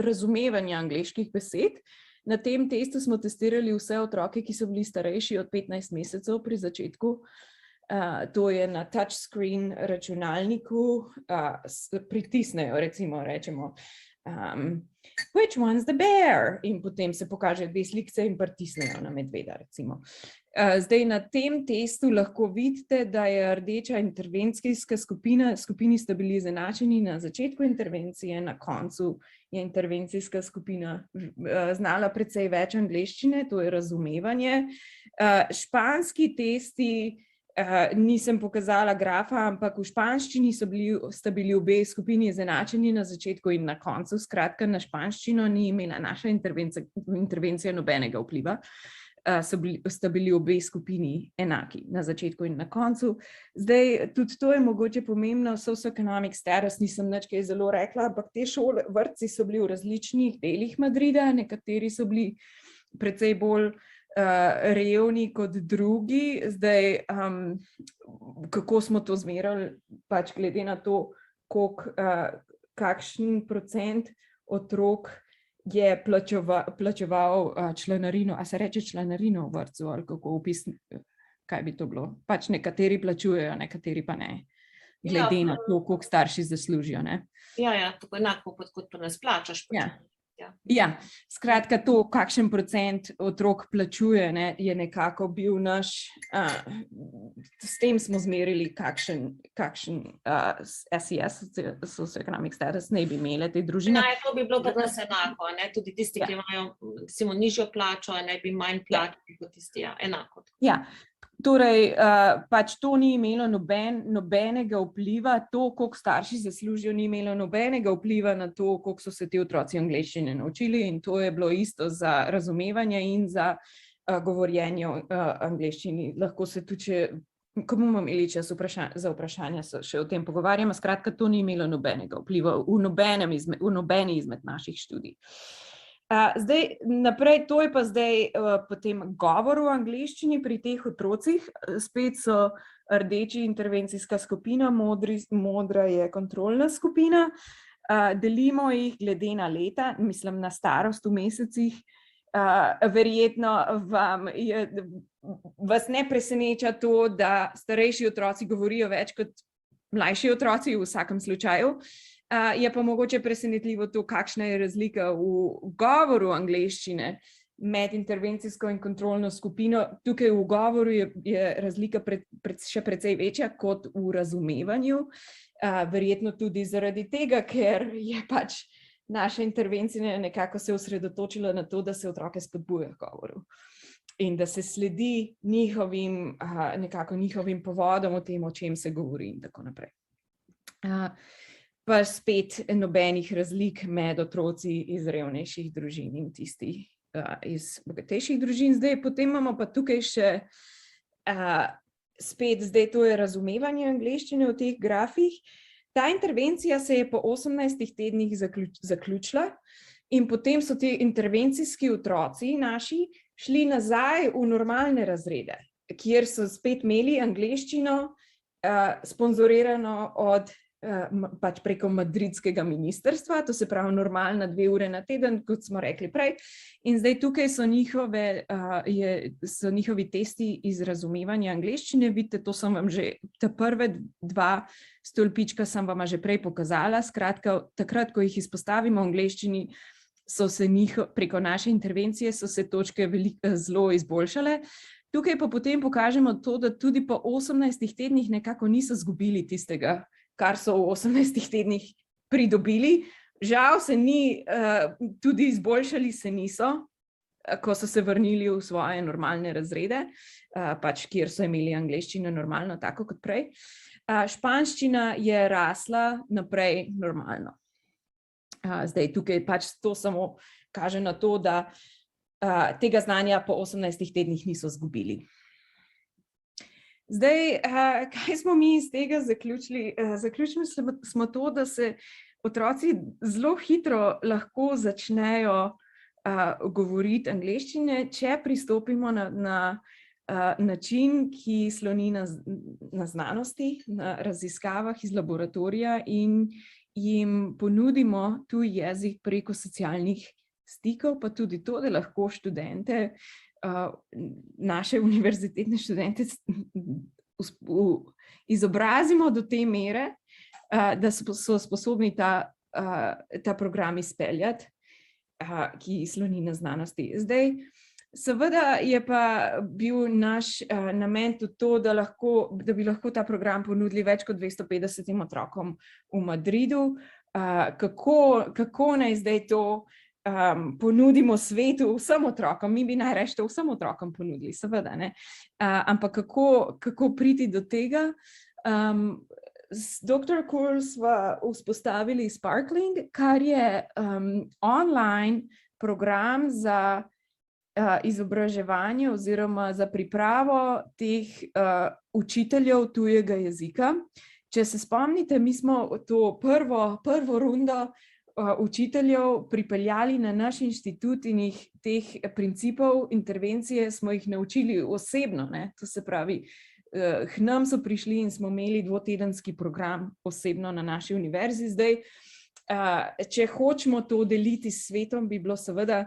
razumevanja angleških besed. Na tem testu smo testirali vse otroke, ki so bili starejši od 15 mesecev pri začetku. To je na touchscreen računalniku, pritisnejo, recimo, rečemo, which one's the bear? In potem se pokaže 2 slikce in pritisnejo na medveda, recimo. Zdaj, na tem testu lahko vidite, da je rdeča intervencijska skupini sta bili izenačeni na začetku intervencije, na koncu je intervencijska skupina znala precej več angleščine, to je razumevanje. Španski testi, nisem pokazala grafa, ampak v španščini sta bili obe skupini izenačeni na začetku in na koncu. Skratka, na španščino ni imela naša intervencija nobenega vpliva. Sta bili obe skupini enaki na začetku in na koncu. Zdaj, tudi to je mogoče pomembno, socioeconomic status, nisem nič kaj zelo rekla, ampak te vrtci so bili v različnih delih Madrida, nekateri so bili precej bolj revni kot drugi. Zdaj, kako smo to zmerali, pač glede na to, kakšen procent otrok je plačeval članarino, a se reče članarino v vrtcu, ali kako kaj bi to bilo? Pač nekateri plačujejo, nekateri pa ne. Glede na to, koliko starši zaslužijo, ne? Ja, tako enako kot pa nas plačaš. Ja, skratka to, kakšen procent otrok plačuje, ne, je nekako bil naš, s tem smo zmerili, kakšen SES, socioeconomic status, ne bi imele te družine. Ja, to bi bilo pa nas enako, ne, tudi tisti, ki imajo, recimo, nižjo plačo, ne bi manj plačali kot tisti, ja, enako. Ja, Torej, pač to ni imelo nobenega vpliva, to, koliko starši zaslužijo, ni imelo nobenega vpliva na to, koliko so se ti otroci angleščine naučili, in to je bilo isto za razumevanje in za govorjenje angleščini. Lahko se tudi, ko bomo imeli čas za vprašanja, se še o tem pogovarjamo. Skratka, to ni imelo nobenega vpliva v nobeni izmed naših študij. Zdaj, naprej, to je pa zdaj potem govor v angleščini pri teh otrocih. Spet so rdeči intervencijska skupina, modra je kontrolna skupina. Delimo jih glede na leta, mislim na starost v mesecih. Verjetno vas ne preseneča to, da starejši otroci govorijo več kot mlajši otroci v vsakem slučaju. Je pa mogoče presenetljivo to, kakšna je razlika v govoru angleščine med intervencijsko in kontrolno skupino. Tukaj v govoru je razlika še precej večja kot v razumevanju. Verjetno tudi zaradi tega, ker je pač naša intervencija nekako se osredotočila na to, da se otroke spodbuja k govoru in da se sledi njihovim povodom o tem, o čem se govori in tako naprej. Pa spet nobenih razlik med otroci iz revnejših družin in tistih iz bogatejših družin. Zdaj, potem imamo pa tukaj še spet, zdaj to je razumevanje angleščine v teh grafih. Ta intervencija se je po 18 tednih zaključila in potem so ti intervencijski otroci naši šli nazaj v normalne razrede, kjer so spet imeli angleščino sponzorirano od pač preko madridskega ministrstva, to se pravi normalna 2 ure na teden, kot smo rekli prej. In zdaj tukaj so njihovi testi iz razumevanja angleščine. Vidite, to sem vam že, ta prve 2 stolpička sem vam že prej pokazala. Skratka, takrat, ko jih izpostavimo v angleščini, so se preko naše intervencije so se točke zelo izboljšale. Tukaj pa potem pokažemo to, da tudi po 18 tednih nekako niso izgubili tistega, kar so v 18 tednih pridobili. Žal se ni, tudi izboljšali se niso, ko so se vrnili v svoje normalne razrede, pač kjer so imeli angleščino normalno, tako kot prej. Španščina je rasla naprej normalno. Zdaj tukaj pač to samo kaže na to, da tega znanja po 18 tednih niso izgubili. Zdaj, kaj smo mi iz tega zaključili? Zaključili smo to, da se otroci zelo hitro lahko začnejo govoriti angleščine, če pristopimo na način, ki sloni na znanosti, na raziskavah iz laboratorija in jim ponudimo tuj jezik preko socialnih stikov, pa tudi to, da lahko študente, naše univerzitetne študente izobrazimo do te mere, da so sposobni ta program izpeljati, ki sloni na znanosti. Zdaj, seveda je pa bil naš namen tudi to, da bi lahko ta program ponudili več kot 250 otrokom v Madridu. Kako naj zdaj to ponudimo svetu, vsem otrokom? Mi bi najraje to vsem otrokom ponudili, seveda, ne. Ampak kako priti do tega? Z dr. Kurl sva vzpostavili Sparkling, kar je online program za izobraževanje oziroma za pripravo teh učiteljev tujega jezika. Če se spomnite, mi smo to prvo rundo učiteljev pripeljali na naš inštitut in jih teh principov intervencije smo jih naučili osebno, ne? To se pravi, k nam so prišli in smo imeli 2-tedenski program osebno na naši univerzi. Zdaj, če hočemo to deliti s svetom, bi bilo seveda,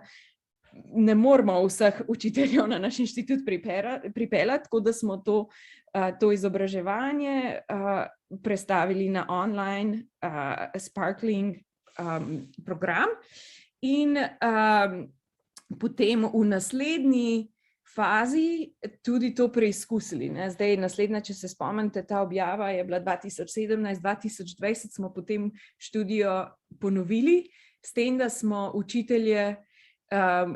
ne moramo vseh učiteljev na naš inštitut pripeljati, tako da smo to izobraževanje prestavili na online Sparkling program in potem v naslednji fazi tudi to preizkusili, ne. Zdaj naslednja, če se spomnite, ta objava je bila 2017-2020, smo potem študijo ponovili, s tem, da smo učitelje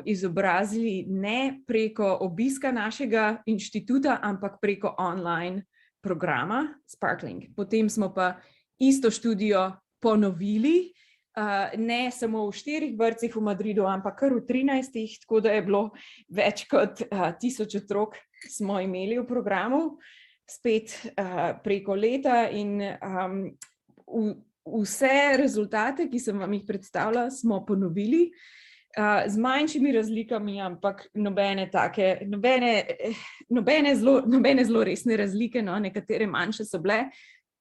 izobrazili ne preko obiska našega inštituta, ampak preko online programa Sparkling. Potem smo pa isto študijo ponovili, ne samo v 4 vrtcih v Madridu, ampak kar v 13, tako da je bilo več kot 1000 otrok smo imeli v programu, spet preko leta in vse rezultate, ki sem vam jih predstavila, smo ponovili z manjšimi razlikami, ampak nobene zelo resne razlike, no, nekatere manjše so bile,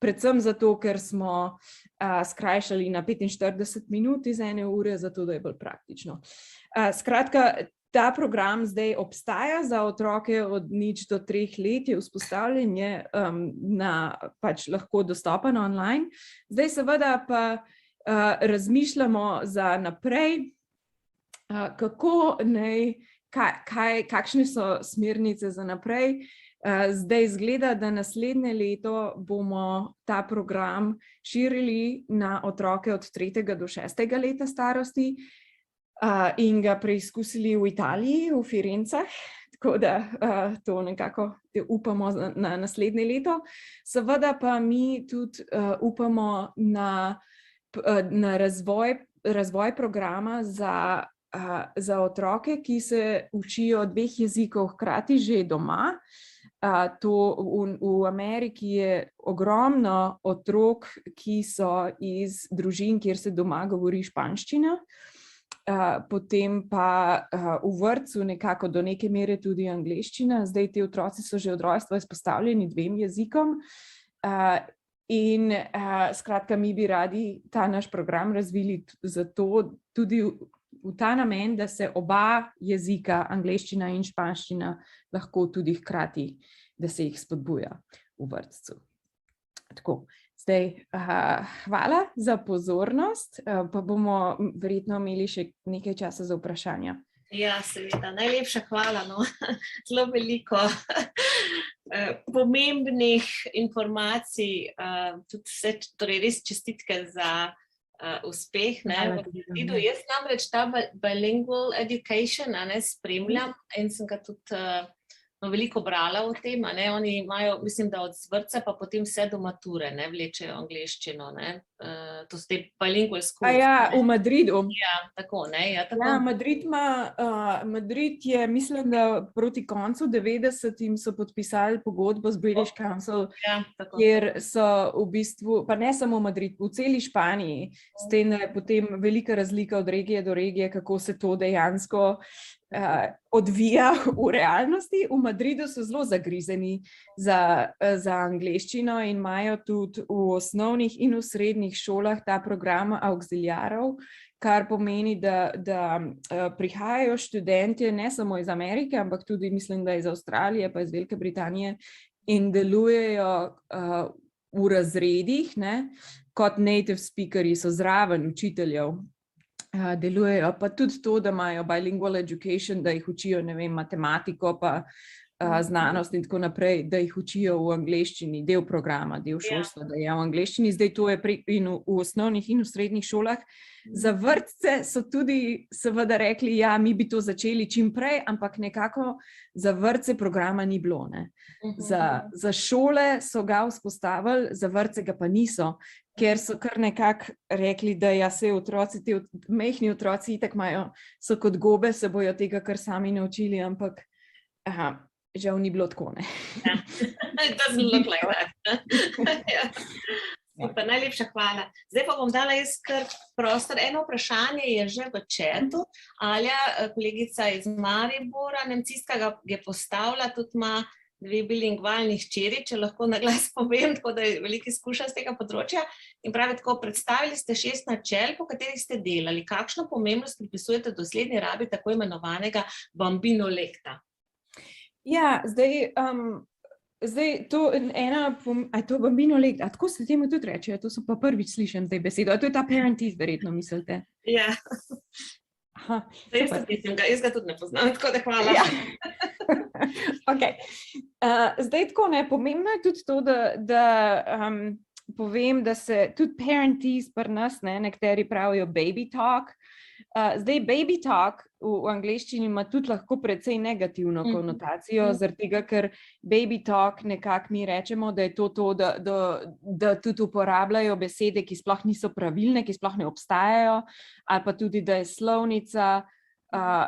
predvsem zato, ker smo skrajšali na 45 minut iz 1 ure, zato da je bolj praktično. Skratka, ta program zdaj obstaja za otroke od 0 do 3 let, je vzpostavljen, je pač lahko dostopen online. Zdaj seveda pa razmišljamo za naprej, kako kakšne so smernice za naprej. Zdaj izgleda, da naslednje leto bomo ta program širili na otroke od 3. do 6. leta starosti in ga preizkusili v Italiji, v Firencah, tako da to nekako upamo na naslednje leto. Seveda pa mi tudi upamo na razvoj programa za otroke, ki se učijo 2 jezikov hkrati že doma. V Ameriki je ogromno otrok, ki so iz družin, kjer se doma govori španščina, potem pa v vrtcu nekako do neke mere tudi angleščina. Zdaj ti otroci so že od rojstva izpostavljeni 2 jezikom in skratka mi bi radi ta naš program razvili zato tudi v ta namen, da se oba jezika, angleščina in španščina, lahko tudi hkrati, da se jih spodbuja v vrtcu. Tako, zdaj hvala za pozornost, pa bomo verjetno imeli še nekaj časa za vprašanja. Ja, seveda, najlepša hvala, no. Zelo veliko pomembnih informacij, tudi vse, torej res čestitke za uspeh, ne, v Madridu. Jaz namreč ta bilingual education, ne, spremljam in sem ga tudi veliko brala o tem, ne, oni imajo, mislim, da od vrtca pa potem vse do mature, ne, vlečejo angleščino, ne, to so te bilingual schools. Ja, v Madridu. Ja, tako, ne, ja, tako. Ja, Madrid je, mislim, da proti koncu 90. so podpisali pogodbo z British Council, ja, tako. Kjer so v bistvu, pa ne samo Madrid, v celi Španiji, s tem, da je potem velika razlika od regije do regije, kako se to dejansko odvija v realnosti. V Madridu so zelo zagrizeni za angleščino in imajo tudi v osnovnih in v srednjih šolah ta program auxiliarov, kar pomeni, da prihajajo študentje ne samo iz Amerike, ampak tudi mislim, da iz Avstralije pa iz Velike Britanije in delujejo v razredih, ne, kot native speakerji, so zraven učiteljev. Delujejo pa tudi to, da imajo bilingual education, da jih učijo, ne vem, matematiko pa znanost in tako naprej, da jih učijo v angleščini, del programa, del šolstva, da je v angleščini. Zdaj to je in v osnovnih in v srednjih šolah. Za vrtce so tudi seveda rekli, ja, mi bi to začeli čim prej, ampak nekako za vrtce programa ni bilo, ne. Za šole so ga vzpostavili, za vrtce ga pa niso, ker so kar nekako rekli, da ja, se otroci, ti majhni otroci itak imajo, so kot gobe, se bojo tega kar sami naučili, ampak žal ni bilo tako, ne. It doesn't look like that. Ja. Super, najlepša hvala. Zdaj pa bom dala jaz kar prostor. Eno vprašanje je že v chatu. Alja, kolegica iz Maribora, nemcistka, ga je postavila, tudi ima 2 bilingvalni hčeri, če lahko na glas povem, tako da je veliko izkušenj z tega področja. In pravi tako, predstavili ste 6 načel, po katerih ste delali. Kakšno pomembnost pripisujete doslednji rabi tako imenovanega bambino lekta? Ja, zdaj to to bambino lekt, a tako se temu tudi reče, to so pa prvič slišim zdaj besedo, a to je ta parentis, verjetno mislite? Ja. Jaz ga tudi ne poznam, tako da hvala. Ja. Okay. Zdaj tako, ne, pomembno je tudi to, da povem, da se tudi parentis pri nas, ne, nekateri pravijo baby talk, Zdaj, baby talk v angleščini ima tudi lahko precej negativno konotacijo, zaradi tega, ker baby talk nekako mi rečemo, da je to, da tudi uporabljajo besede, ki sploh niso pravilne, ki sploh ne obstajajo, ali pa tudi, da je slovnica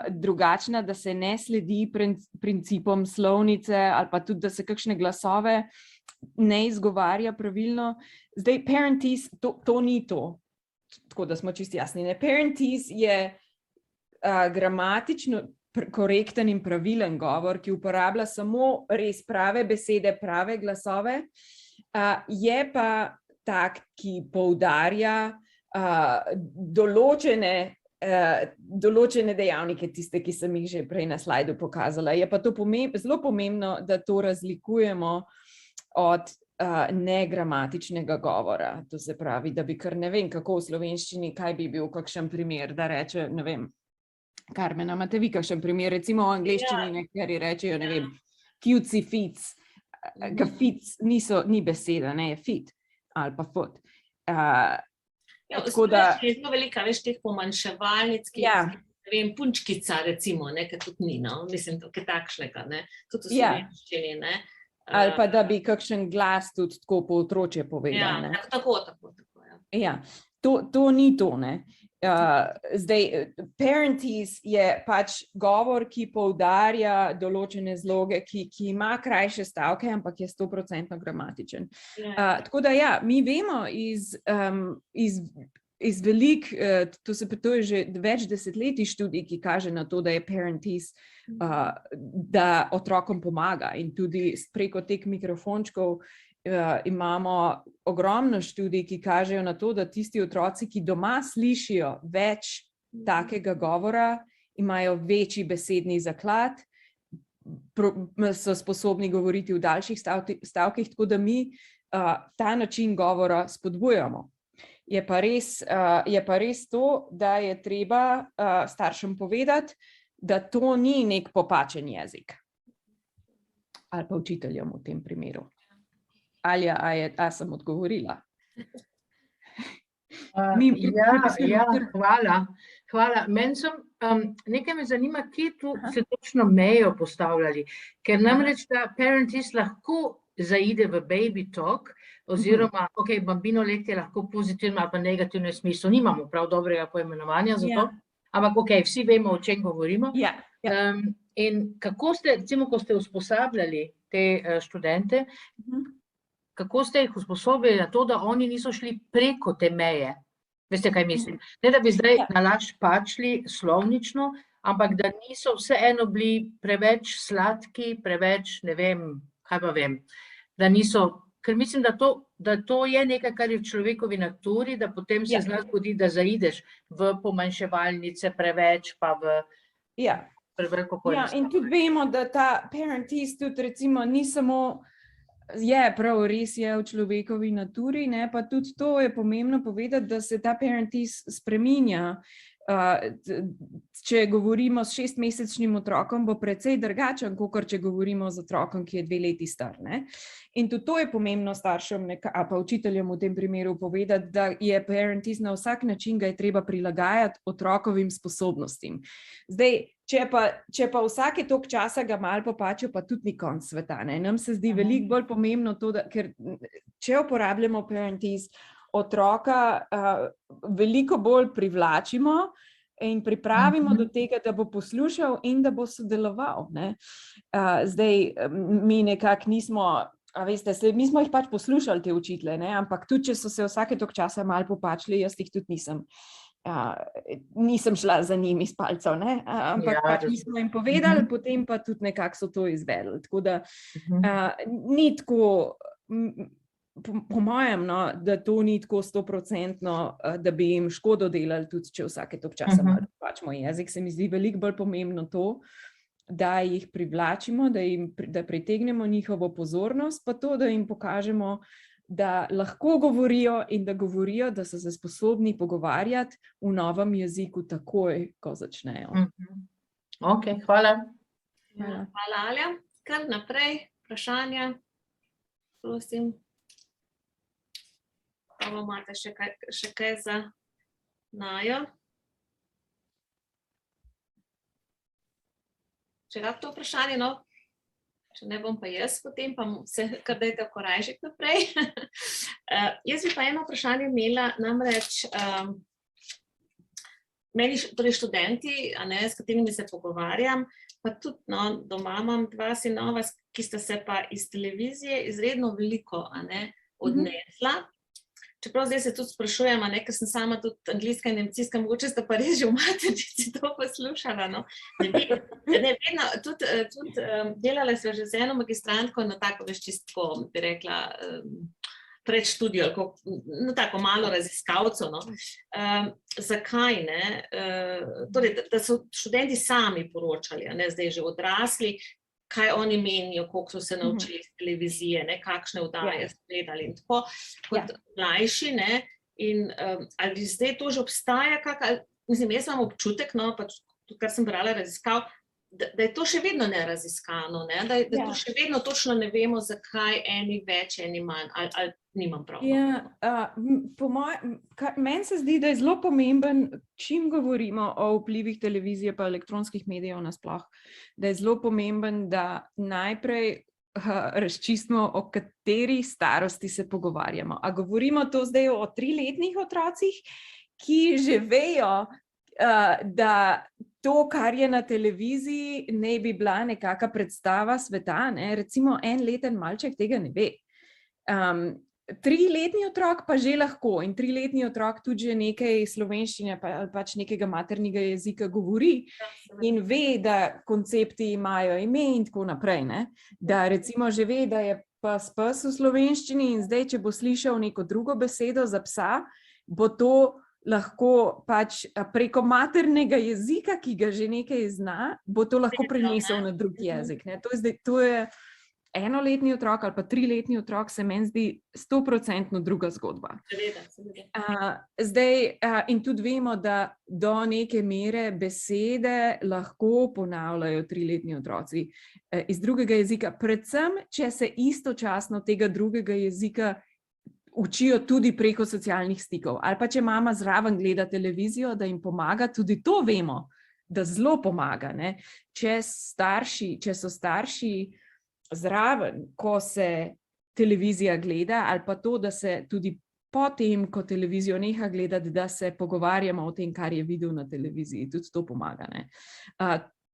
drugačna, da se ne sledi principom slovnice, ali pa tudi, da se kakšne glasove ne izgovarja pravilno. Zdaj, parentees, to ni to. Tako da smo čisto jasni. Parentees je gramatično korekten in pravilen govor, ki uporablja samo res prave besede, prave glasove. Je pa tak, ki poudarja določene dejavnike, tiste, ki sem jih že prej na slajdu pokazala. Je pa to zelo pomembno, da to razlikujemo od negramatičnega govora. To se pravi, da bi kar ne vem, kako v slovenščini, kaj bi bil kakšen primer, da reče, ne vem, Karmena, imate vi kakšen primer, recimo v angleščini nekateri rečejo, ne vem, cutesy feet, feet ni beseda, ne, je feet ali pa foot. Tako da je zelo velika, veš, teh pomanjševalnic, ki ne vem, punčkica recimo, ne, ker tudi ni, no, mislim, to je takšnega, ne, tudi v slovenščini, ne. Ali pa da bi kakšen glas tudi tako po otročje povedal. Ja, tako. Ja, to ni to, ne. Zdaj, parentees je pač govor, ki poudarja določene zloge, ki ima krajše stavke, ampak je 100% gramatičen. Tako da ja, mi vemo iz to je že več desetletij študij, ki kaže na to, da je parentees, da otrokom pomaga, in tudi preko teh mikrofončkov imamo ogromno študij, ki kažejo na to, da tisti otroci, ki doma slišijo več takega govora, imajo večji besedni zaklad, so sposobni govoriti v daljših stavkih, tako da mi ta način govora spodbujamo. Je pa res to, da je treba staršem povedati, da to ni nek popačen jezik. Ali pa učiteljem v tem primeru. Alja, a sem odgovorila? Hvala. Nekaj me zanima, kje tu se točno mejo postavljali, ker namreč ta parentees lahko zaide v baby talk, oziroma, bambino let je lahko pozitivno ali pa negativno smislu, nimamo prav dobrega poimenovanja za to, ampak vsi vemo, o čem govorimo. In kako ste, recimo, ko ste usposabljali te študente, kako ste jih usposobili na to, da oni niso šli preko te meje? Veste, kaj mislim? Ne, da bi zdaj nalašč pačli slovnično, ampak da niso vseeno bili preveč sladki, preveč, ne vem, kaj pa vem, da niso, ker mislim, da to je nekaj, kar je v človekovi naturi, da potem se zna zgodi, da zaideš v pomanjševalnice preveč, pa v preveliko poenostavljanje. In tudi vemo, da ta parentees tudi recimo ni samo, prav res je v človekovi naturi, ne, pa tudi to je pomembno povedati, da se ta parentees spreminja. Če govorimo s 6-mesečnim otrokom, bo precej drugačen, kakor če govorimo z otrokom, ki je 2 leti star, ne. In tudi to je pomembno staršem, a pa učiteljem v tem primeru povedati, da je parentees na vsak način, ga je treba prilagajati otrokovim sposobnostim. Zdaj, če pa vsake toliko časa ga malo popačijo, pa tudi ni konec sveta, ne. Nam se zdi veliko bolj pomembno to, ker če uporabljamo parentees, otroka veliko bolj privlačimo in pripravimo do tega, da bo poslušal in da bo sodeloval, ne. Zdaj, mi nekako nismo, veste, mi smo jih pač poslušali te učitelje, ne, ampak tudi, če so se vsake toliko časa malo popačili, jaz jih tudi nisem šla za njimi s palcev, ne, ampak pač mi smo jim povedali, potem pa tudi nekako so to izvedli. Tako da ni tako, po mojem, da to ni tako 100%, da bi jim škodo delali, tudi če vsake toliko časa malo popačimo jezik. Se mi zdi veliko bolj pomembno to, da jih privlačimo, da pritegnemo njihovo pozornost, pa to, da jim pokažemo, da lahko govorijo in da govorijo, da so se sposobni pogovarjati v novem jeziku takoj, ko začnejo. Hvala. Hvala, Alja. Kar naprej, vprašanja, prosim. Imate še kaj za Najo? če rad to vprašanje, no, če ne bom pa jaz, potem pa se kar dajte korajžiti naprej. Jaz bi pa eno vprašanje imela, namreč meni, torej študenti, s katerimi se pogovarjam, pa tudi doma imam 2 sinova, ki sta se pa iz televizije izredno veliko odnesla. Čeprav zdaj se tudi sprašujem, ker sem sama tudi anglijska in nemcijska, mogoče sta pa res že v maternici to poslušala. Ne, vedno, tudi delala sva že z eno magistrantko na tako, veš, čistko, bi rekla, pred študijo, tako malo raziskavcev. Zakaj, ne? Torej, da so študenti sami poročali, zdaj že odrasli, kaj oni menijo, koliko so se naučili iz televizije, kakšne oddaje so gledali in tako, kot mlajši, ne, in ali zdaj to že obstaja, mislim, jaz imam občutek, pač tudi, kar sem brala raziskav, da je to še vedno neraziskano, ne, da to še vedno točno ne vemo, zakaj eni več, eni manj, ali nimam prav. Meni se zdi, da je zelo pomemben, čim govorimo o vplivih televizije pa elektronskih medijev nasploh, da je zelo pomemben, da najprej razčistimo, o kateri starosti se pogovarjamo. A govorimo to zdaj o 3-letnih otrocih, ki že vejo, da to, kar je na televiziji, ne bi bila nekaka predstava sveta, ne? Recimo 1-leten malček tega ne ve. 3-letni otrok pa že lahko in 3-letni otrok tudi že nekaj slovenščine ali pač nekega maternega jezika govori in ve, da koncepti imajo ime in tako naprej, ne? Da recimo že ve, da je pes v slovenščini in zdaj, če bo slišal neko drugo besedo za psa, bo to lahko pač preko maternega jezika, ki ga že nekaj zna, bo to lahko prenesel na drug jezik, ne? To je 1-letni otrok ali pa 3-letni otrok, se meni zdi 100% druga zgodba. In tudi vemo, da do neke mere besede lahko ponavljajo 3-letni otroci iz drugega jezika, predvsem, če se istočasno tega drugega jezika učijo tudi preko socialnih stikov. Ali pa če mama zraven gleda televizijo, da jim pomaga, tudi to vemo, da zelo pomaga, ne? Če so starši zraven, ko se televizija gleda, ali pa to, da se tudi potem, ko televizijo neha gledati, da se pogovarjamo o tem, kar je videl na televiziji, tudi to pomaga, ne?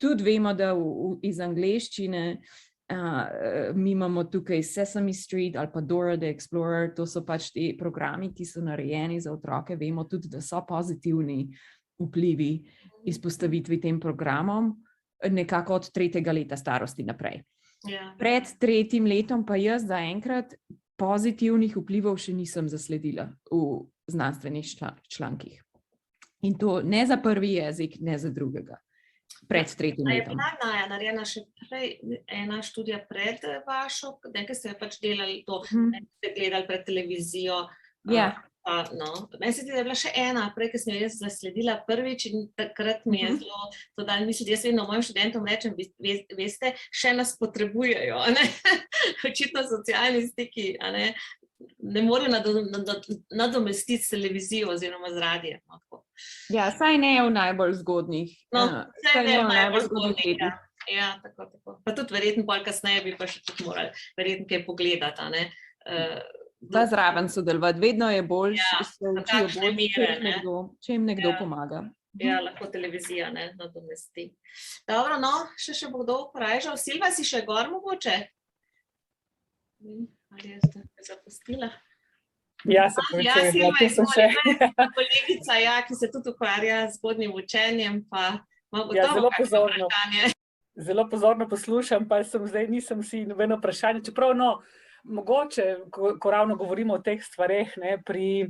Tudi vemo, da iz angleščine mi imamo tukaj Sesame Street ali pa Dora the Explorer, to so pač ti programi, ki so narejeni za otroke, vemo tudi, da so pozitivni vplivi izpostavitvi tem programom, nekako od 3. leta starosti naprej. Pred 3. letom pa jaz zaenkrat pozitivnih vplivov še nisem zasledila v znanstvenih člankih. In to ne za prvi jezik, ne za drugega. Pred 3. letom. Je bila narejena še prej ena študija pred vašo, nekaj ste pač delali to, ste gledali pred televizijo. Meni se zdi, da je bila še ena, prej, ki sem jo jaz zasledila prvič in takrat mi je zelo to dal misliti. Jaz vedno mojim študentom rečem, veste, še nas potrebujejo, očitno socialni stiki, ne morejo nadomestiti s televizijo oziroma z radijem. Ja, saj ne v najbolj zgodnih. Saj ne v najbolj zgodnih, ja, tako. Pa tudi verjetno bolj kasneje bi pa še tudi morali verjetno kaj pogledati, Da zraven sodelovati, vedno je bolj, se učijo bolj, če jim nekdo pomaga. Ja, lahko televizija nadomesti. Dobro, še bo kdo korajžal. Silva, si še gor mogoče? Ali jaz te zapustila? Ja, se pravičujem, Silva tu sem še. Kolegica, ki se tudi ukvarja z zgodnjim učenjem, pa ima zelo gotovo kakšno vprašanje. Zelo pozorno poslušam, pa nisem si nobeno vprašanje, čeprav mogoče, ko ravno govorimo o teh stvareh, pri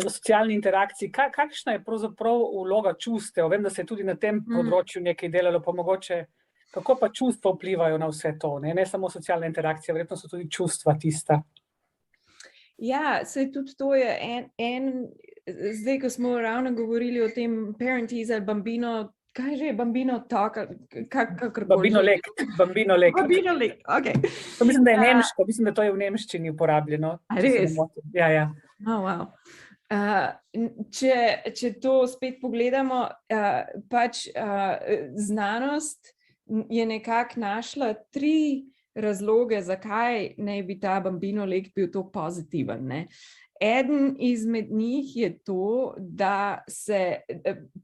socialni interakciji, kakšna je pravzaprav vloga čustev? Vem, da se je tudi na tem področju nekaj delalo, pa mogoče, kako pa čustva vplivajo na vse to? Ne samo socialna interakcija, verjetno so tudi čustva tista. Ja, saj tudi to je zdaj, ko smo ravno govorili o tem parent-ease ali bambino, kaj že je bambino talk, kakorkoli. Bambino lek. Okay. To mislim, da je nemško, mislim, da to je v nemščini uporabljeno. Res? Ja. Wow. Če to spet pogledamo, pač znanost je nekako našla 3 razloge, zakaj naj bi ta Bambino Lake bil tako pozitiven, ne. Eden izmed njih je to, da se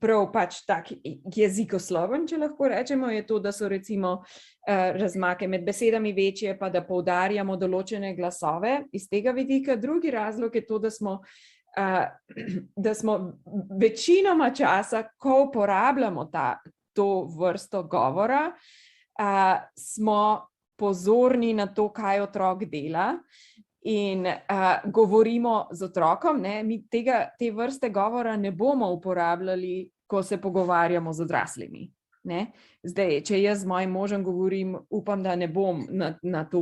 prav pač tak jezikosloven, če lahko rečemo, je to, da so recimo razmake med besedami večje, pa da poudarjamo določene glasove iz tega vidika. Drugi razlog je to, da smo večinoma časa, ko uporabljamo to vrsto govora, smo pozorni na to, kaj otrok dela. In govorimo z otrokom, ne? Mi te vrste govora ne bomo uporabljali, ko se pogovarjamo z odraslimi. Ne? Zdaj, če jaz z mojim možem govorim, upam, da ne bom na to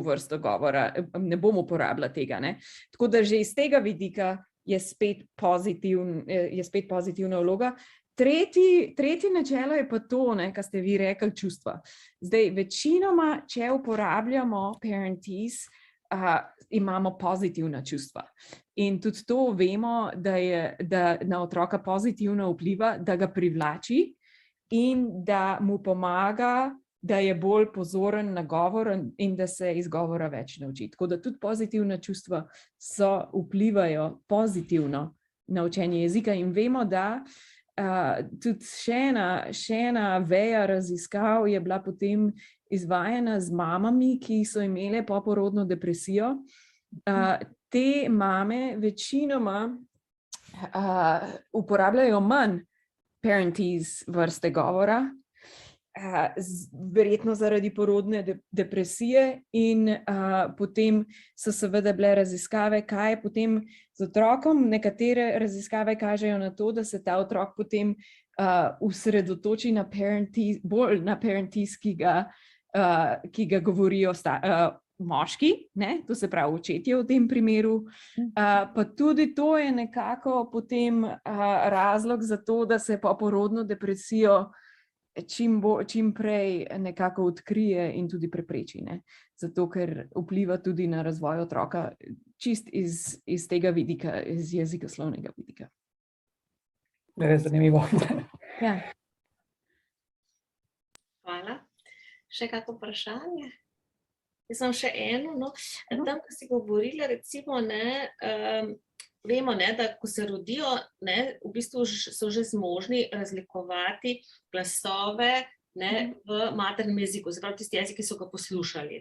vrsto govora, ne bom uporabljala tega. Ne? Tako da že iz tega vidika je spet pozitivna vloga. Tretje načelo je pa to, kar ste vi rekli, čustva. Zdaj, večinoma, če uporabljamo parentees, imamo pozitivna čustva. In tudi to vemo, da na otroka pozitivno vpliva, da ga privlači in da mu pomaga, da je bolj pozoren na govor in da se iz govora več nauči. Tako da tudi pozitivna čustva vplivajo pozitivno na učenje jezika in vemo, da tudi še ena veja raziskav je bila potem izvajana z mamami, ki so imele poporodno depresijo. Te mame večinoma uporabljajo manj parentees vrste govora, verjetno zaradi porodne depresije in potem so seveda bile raziskave, kaj je potem z otrokom. Nekatere raziskave kažejo na to, da se ta otrok potem usredotoči bolj na parentees, ki ga govorijo moški, ne? To se pravi očetje v tem primeru. Pa tudi to je nekako potem razlog za to, da se poporodno depresijo čim prej nekako odkrije in tudi prepreči. Ne? Zato, ker vpliva tudi na razvoj otroka čist iz tega vidika, iz jezikoslovnega vidika. Res zanimivo. Ja. Hvala. Še kako vprašanje? Jaz sem še eno. Tam, ko si govorila, recimo, vemo, da ko se rodijo, v bistvu so že zmožni razlikovati glasove v maternem jeziku, se pravi tisti jezik, ki so ga poslušali.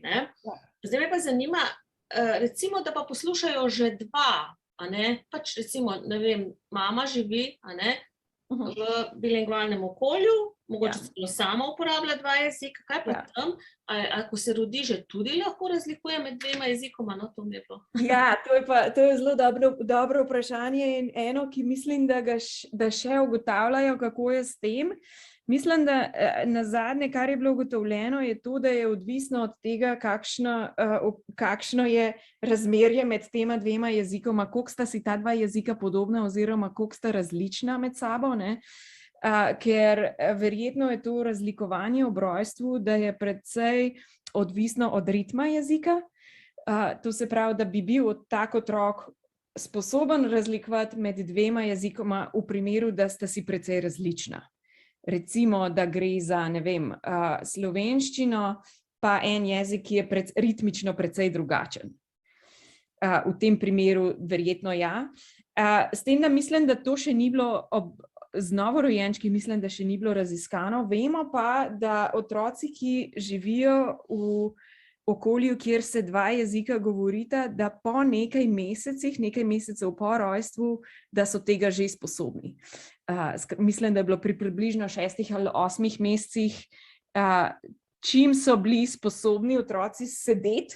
Zdaj me pa zanima, recimo, da pa poslušajo že 2, pač recimo, ne vem, mama živi v bilingvalnem okolju, mogoče celo sama uporablja 2 jezika, kaj pa tam? Ako se rodi, že tudi lahko razlikuje med 2 jezikoma? To mi je bilo. Ja, to je zelo dobro vprašanje in eno, ki mislim, da še ugotavljajo, kako je s tem. Mislim, da nazadnje, kar je bilo ugotovljeno, je to, da je odvisno od tega, kakšno je razmerje med tema 2 jezikoma, koliko sta si ta 2 jezika podobna oziroma koliko sta različna med sabo, ker verjetno je to razlikovanje ob rojstvu, da je precej odvisno od ritma jezika. To se pravi, da bi bil tak otrok sposoben razlikovati med 2 jezikoma v primeru, da sta si precej različna. Recimo, da gre za, ne vem, slovenščino, pa en jezik, ki je ritmično precej drugačen. V tem primeru verjetno ja. S tem, da mislim, da to še ni bilo z novorojenčki, mislim, da še ni bilo raziskano. Vemo pa, da otroci, ki živijo v okolju, kjer se 2 jezika govorita, da po nekaj mesecev po rojstvu, da so tega že sposobni. Mislim, da je bilo pri približno 6 ali 8 mesecih, čim so bili sposobni otroci sedeti,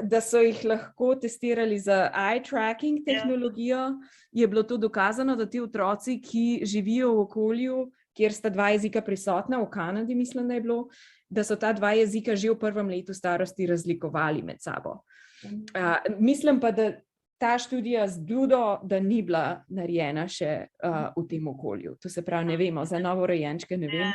da so jih lahko testirali za eye tracking tehnologijo, je bilo to dokazano, da ti otroci, ki živijo v okolju, kjer sta 2 jezika prisotna, v Kanadi mislim, da je bilo, da so ta 2 jezika že v 1. letu starosti razlikovali med sabo. Mislim pa, da ta študija zbludo, da ni bila narejena še v tem okolju. To se pravi, ne vemo, za novorojenčke ne vem.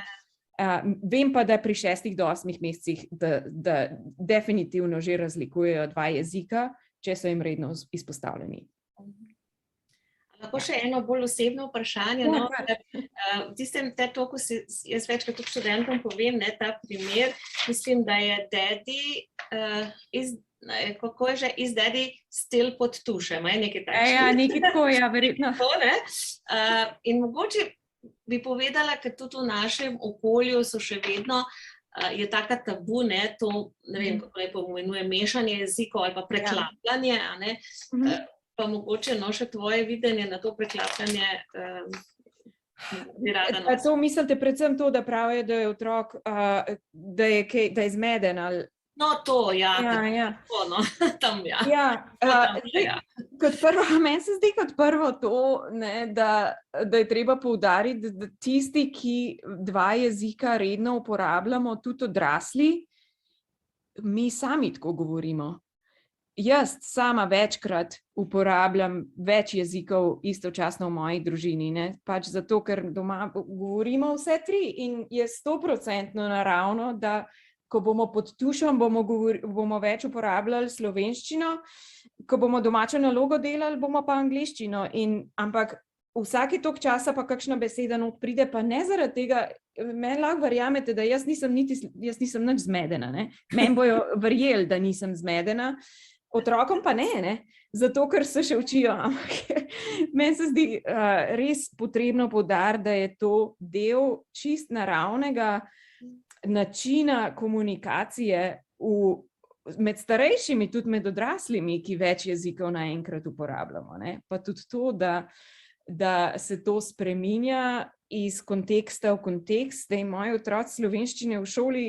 Vem pa, da pri 6 do 8 mesecih, da definitivno že razlikujejo 2 jezika, če so jim redno izpostavljeni. Lahko še eno bolj osebno vprašanje. V tistem TED-talku jaz večkrat tudi študentom povem, ne, ta primer, mislim, da je daddy kako je že, is daddy still pod tušem, nekaj takšnega. Ja, nekaj tako, ja, verjetno. In mogoče bi povedala, ker tudi v našem okolju so še vedno, je taka tabu, ne, to, ne vem, kako naj pomenuje, mešanje jezikov ali pa preklapljanje, a ne, pa mogoče še tvoje videnje na to preklapljanje bi rada nosila. To mislite predvsem to, da pravijo, da je otrok, da je zmeden ali... No, to, tako, no, tam, Kot prvo, meni se zdi kot prvo to, ne, da je treba poudariti, da tisti, ki dva jezika redno uporabljamo, tudi odrasli, mi sami tako govorimo. Jaz sama večkrat uporabljam več jezikov istočasno v moji družini, ne, pač zato, ker doma govorimo vse tri in je 100% naravno, da ko bomo pod tušem, bomo več uporabljali slovenščino, ko bomo domačo nalogo delali, bomo pa angleščino. Ampak vsaki toliko časa pa kakšna beseda not pride, pa ne zaradi tega, meni lahko verjamete, da jaz nisem nič zmedena. Ne? Meni bojo verjeli, da nisem zmedena, otrokom pa ne, zato ker se še učijo. Meni se zdi res potrebno poudariti, da je to del čist naravnega načina komunikacije med starejšimi, tudi med odraslimi, ki več jezikov naenkrat uporabljamo. Ne? Pa tudi to, da se to spreminja iz konteksta v kontekst, da moji otroci slovenščine v šoli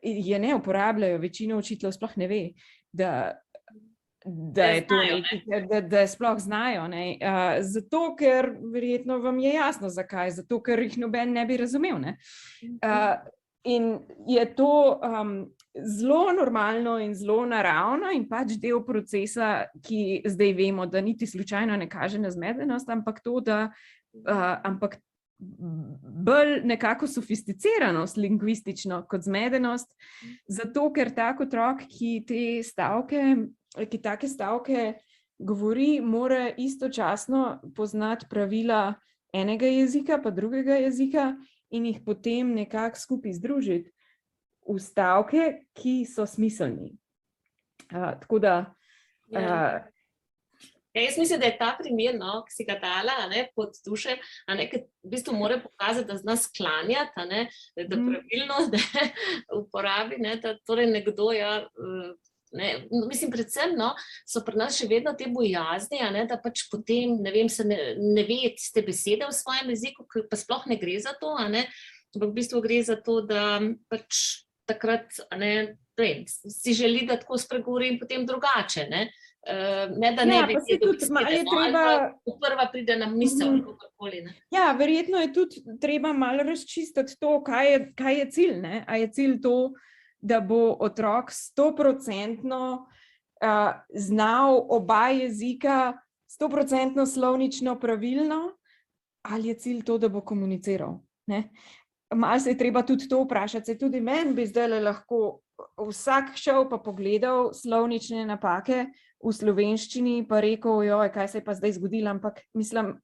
je ne uporabljajo, večina učiteljev sploh ne ve, da je to nekaj, da sploh znajo. Ne? Zato, ker verjetno vam je jasno, zakaj. Zato, ker jih noben ne bi razumel. Ne? In je to zelo normalno in zelo naravno in pač del procesa, ki zdaj vemo, da niti slučajno ne kaže na zmedenost, ampak to, da ampak bolj nekako sofisticiranost lingvistično kot zmedenost, zato ker tak otrok, ki take stavke govori, mora istočasno poznati pravila enega jezika pa drugega jezika in jih potem nekako skupaj združiti v stavke, ki so smiselni. Tako da... Jaz mislim, da je ta primer, ki si ga dala, pod tušem, ker v bistvu mora pokazati, da zna sklanjati, da pravilno uporabi, da torej nekdo, mislim, predvsem so pri nas še vedno te bojazni, da pač potem, ne vem, se ne ve tiste besede v svojem jeziku, pa sploh ne gre za to, ampak v bistvu gre za to, da pač takrat, si želi, da tako spregovori in potem drugače, ne da ne bi besede, ali prva pride na misel, kakorkoli. Ja, verjetno je tudi treba malo razčistiti to, kaj je cilj, ne? A je cilj to, da bo otrok 100% znal oba jezika 100% slovnično pravilno, ali je cilj to, da bo komuniciral. Malo se je treba tudi to vprašati, se tudi meni bi zdaj lahko vsak šel pa pogledal slovnične napake v slovenščini pa rekel, joj, kaj se je pa zdaj zgodilo, ampak mislim,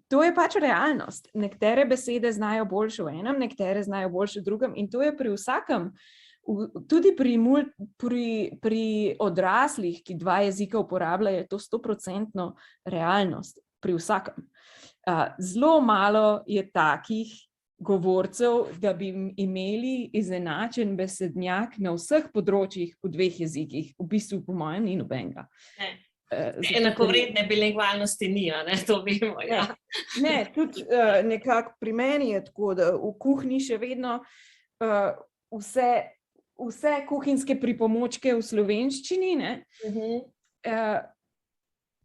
to je pač realnost. Nekatere besede znajo boljše v enem, nekatere znajo boljše v drugem in to je pri vsakem. Tudi pri odraslih, ki dva jezika uporabljajo, je to 100% realnost pri vsakem. Zelo malo je takih govorcev, da bi imeli izenačen besednjak na vseh področjih v dveh jezikih. V bistvu, po mojem, ni nobenega. Enakovredne bilingvalnosti ni, to vemo. Ne, tudi nekako pri meni je tako, da v kuhinji še vedno vse kuhinjske pripomočke v slovenščini,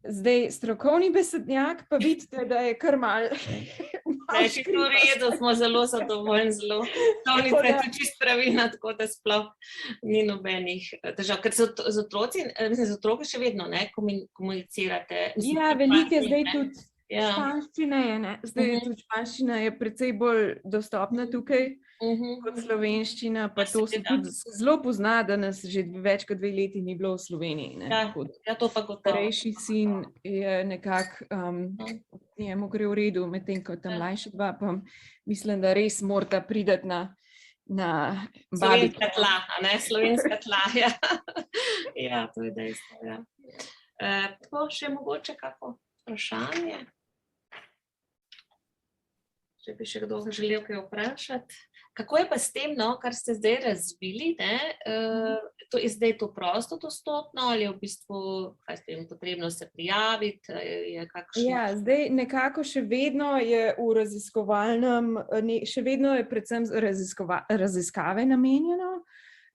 zdaj strokovni besednjak, pa vidite, da je kar malo v redu, smo zelo zadovoljni, Slovnica je tudi čisto pravilna, tako da sploh ni nobenih težav. Ker z otroki še vedno komunicirate. Ja, veliko je zdaj tudi Ja. Španščina je, ne? Zdaj tudi španščina je precej bolj dostopna tukaj kot slovenščina, pa to se seveda. tudi zelo pozna, da nas že več kot 2 leti ni bilo v Sloveniji. Ne? Ja, Tako da ja, to pa gotovo. starejši sin je nekako, njemu gre v redu, medtem ko ta Ja. mlajša dva, pa mislim, da res morata priti na Slovenska tla, a ne? Slovenska tla, ja. Ja, to je dejstvo, ja. Tako še mogoče kako vprašanje? Če bi še kdo želel kaj vprašati. Kako je pa s tem, no, kar ste zdaj razvili, ne? Je zdaj to prosto dostopno ali je v bistvu, kaj s tem, potrebno se prijaviti? Je kakšno... Ja, zdaj nekako še vedno je v raziskovalnem, še vedno je predvsem raziskave namenjeno,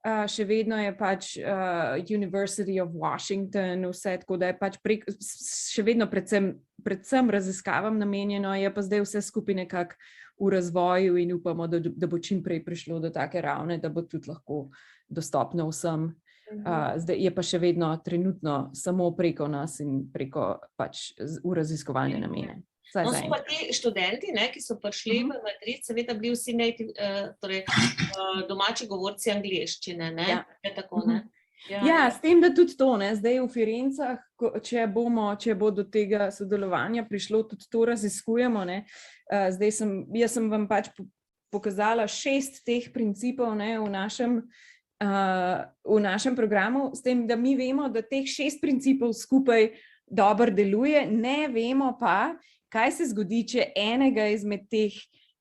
še vedno je pač University of Washington, vse tako, da je pač še vedno predvsem raziskavam namenjeno, je pa zdaj vse skupaj nekako v razvoju in upamo, da bo čim prej prišlo do take ravne, da bo tudi lahko dostopno vsem. Zdaj je pa še vedno trenutno samo preko nas in preko pač v raziskovalne namene. No, so pa ti študenti, ne, ki so prišli v Madrid, seveda bili vsi torej, domači govorci angleščine, ne? Ja. Je tako, ne? Ja, s tem, da tudi to, ne, zdaj v Firencah, če bo do tega sodelovanja prišlo, tudi to raziskujemo, ne. Jaz sem vam pač pokazala 6 teh principov, ne, v našem programu, s tem, da mi vemo, da teh 6 principov skupaj dobro deluje, ne vemo pa, kaj se zgodi, če enega izmed teh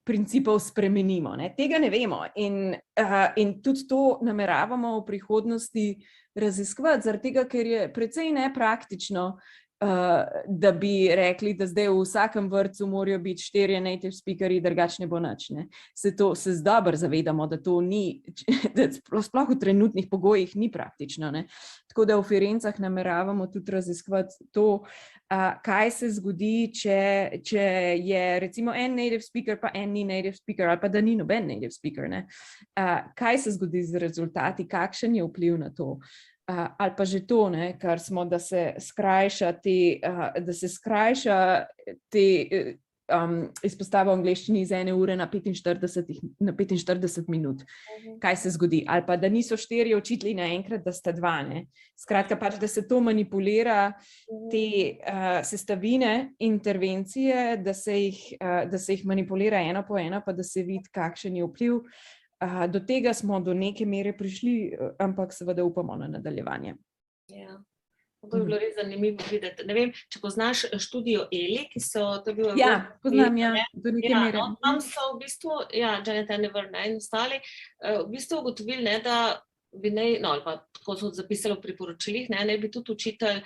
principov spremenimo. Ne? Tega ne vemo in tudi to nameravamo v prihodnosti raziskovati, zaradi tega, ker je precej nepraktično, da bi rekli, da zdaj v vsakem vrtcu morajo biti 4 native speakerji, drugače ne bo nič. Se dobro zavedamo, da to ni, da sploh v trenutnih pogojih ni praktično. Ne? Tako da v Firencah nameravamo tudi raziskovati to, kaj se zgodi, če je recimo en native speaker, pa en ni native speaker, ali pa da ni noben native speaker. Ne? Kaj se zgodi z rezultati, kakšen je vpliv na to? Ali pa že to, ne, kar smo, da se skrajša te izpostave v angleščini iz 1 ure na 45 minut. Kaj se zgodi? Ali pa da niso 4 učitelji naenkrat, da sta 2. Ne? Skratka pač, da se to manipulira, te sestavine, intervencije, da se jih manipulira eno po eno, pa da se vidi, kakšen je vpliv. Do tega smo do neke mere prišli, ampak seveda upamo na nadaljevanje. Ja, to je bilo res zanimivo videti. Ne vem, če poznaš študijo Eli, ki so to bil... Ja, poznam, ja, do neke mere. No, tam so v bistvu, ja, Janet Aniver, ne, in ostali, v bistvu ugotovili, ne, da bi ali pa tako so zapisali v priporočilih, ne bi tudi učitelj,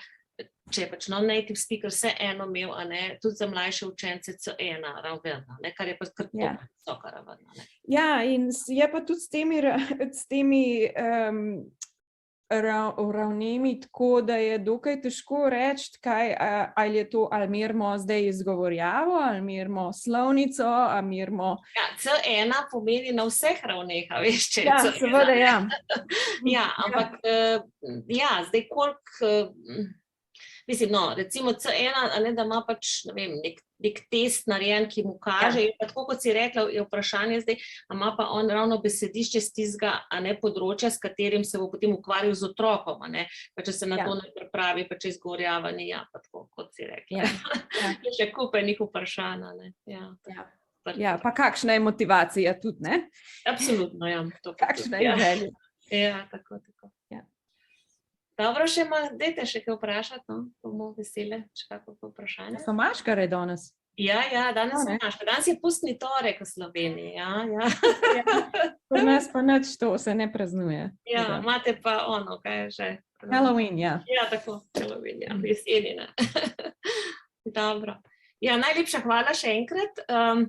če je pač non-native speaker, vse eno imel, a ne, tudi za mlajše učence C1 raven, ne, kar je pa kar visoka raven. Ja, in je pa tudi s temi ravnemi tako, da je dokaj težko reči, ali je to, ali merimo zdaj izgovorjavo, ali merimo slovnico, ali merimo... Ja, C1 pomeni na vseh ravneh, a veš, če je C1. Ja, seveda, ja. Ja, ampak, ja, zdaj koliko... Mislim, no, recimo C1, da ima pač, ne vem, nek test narejen, ki mu kaže, in tako kot si rekla, je vprašanje zdaj, a ima pa on ravno besedišče z tistega, a ne področja, s katerim se bo potem ukvarjal z otrokom, a ne, pa če se na to ne pripravi, pa če izgovorjava ni, ja, pa tako, kot si rekla. Je še kupenih vprašanj, ne. Ja, pa kakšna je motivacija tudi, ne? Absolutno, ja. Kakšna je želja. Ja, tako. Dobro, dajte še kaj vprašati, no, bomo vesele, če kako vprašanje. So maškare danes? Ja, danes so maškare. Danes je pustni torek v Sloveniji, ja. Pri nas pa nič to se ne praznuje. Ja, imate pa ono, kaj je že? Halloween, ja. Ja, tako, Halloween, ja, jeseni, ne. Dobro. Ja, najlepša hvala še enkrat. Hvala.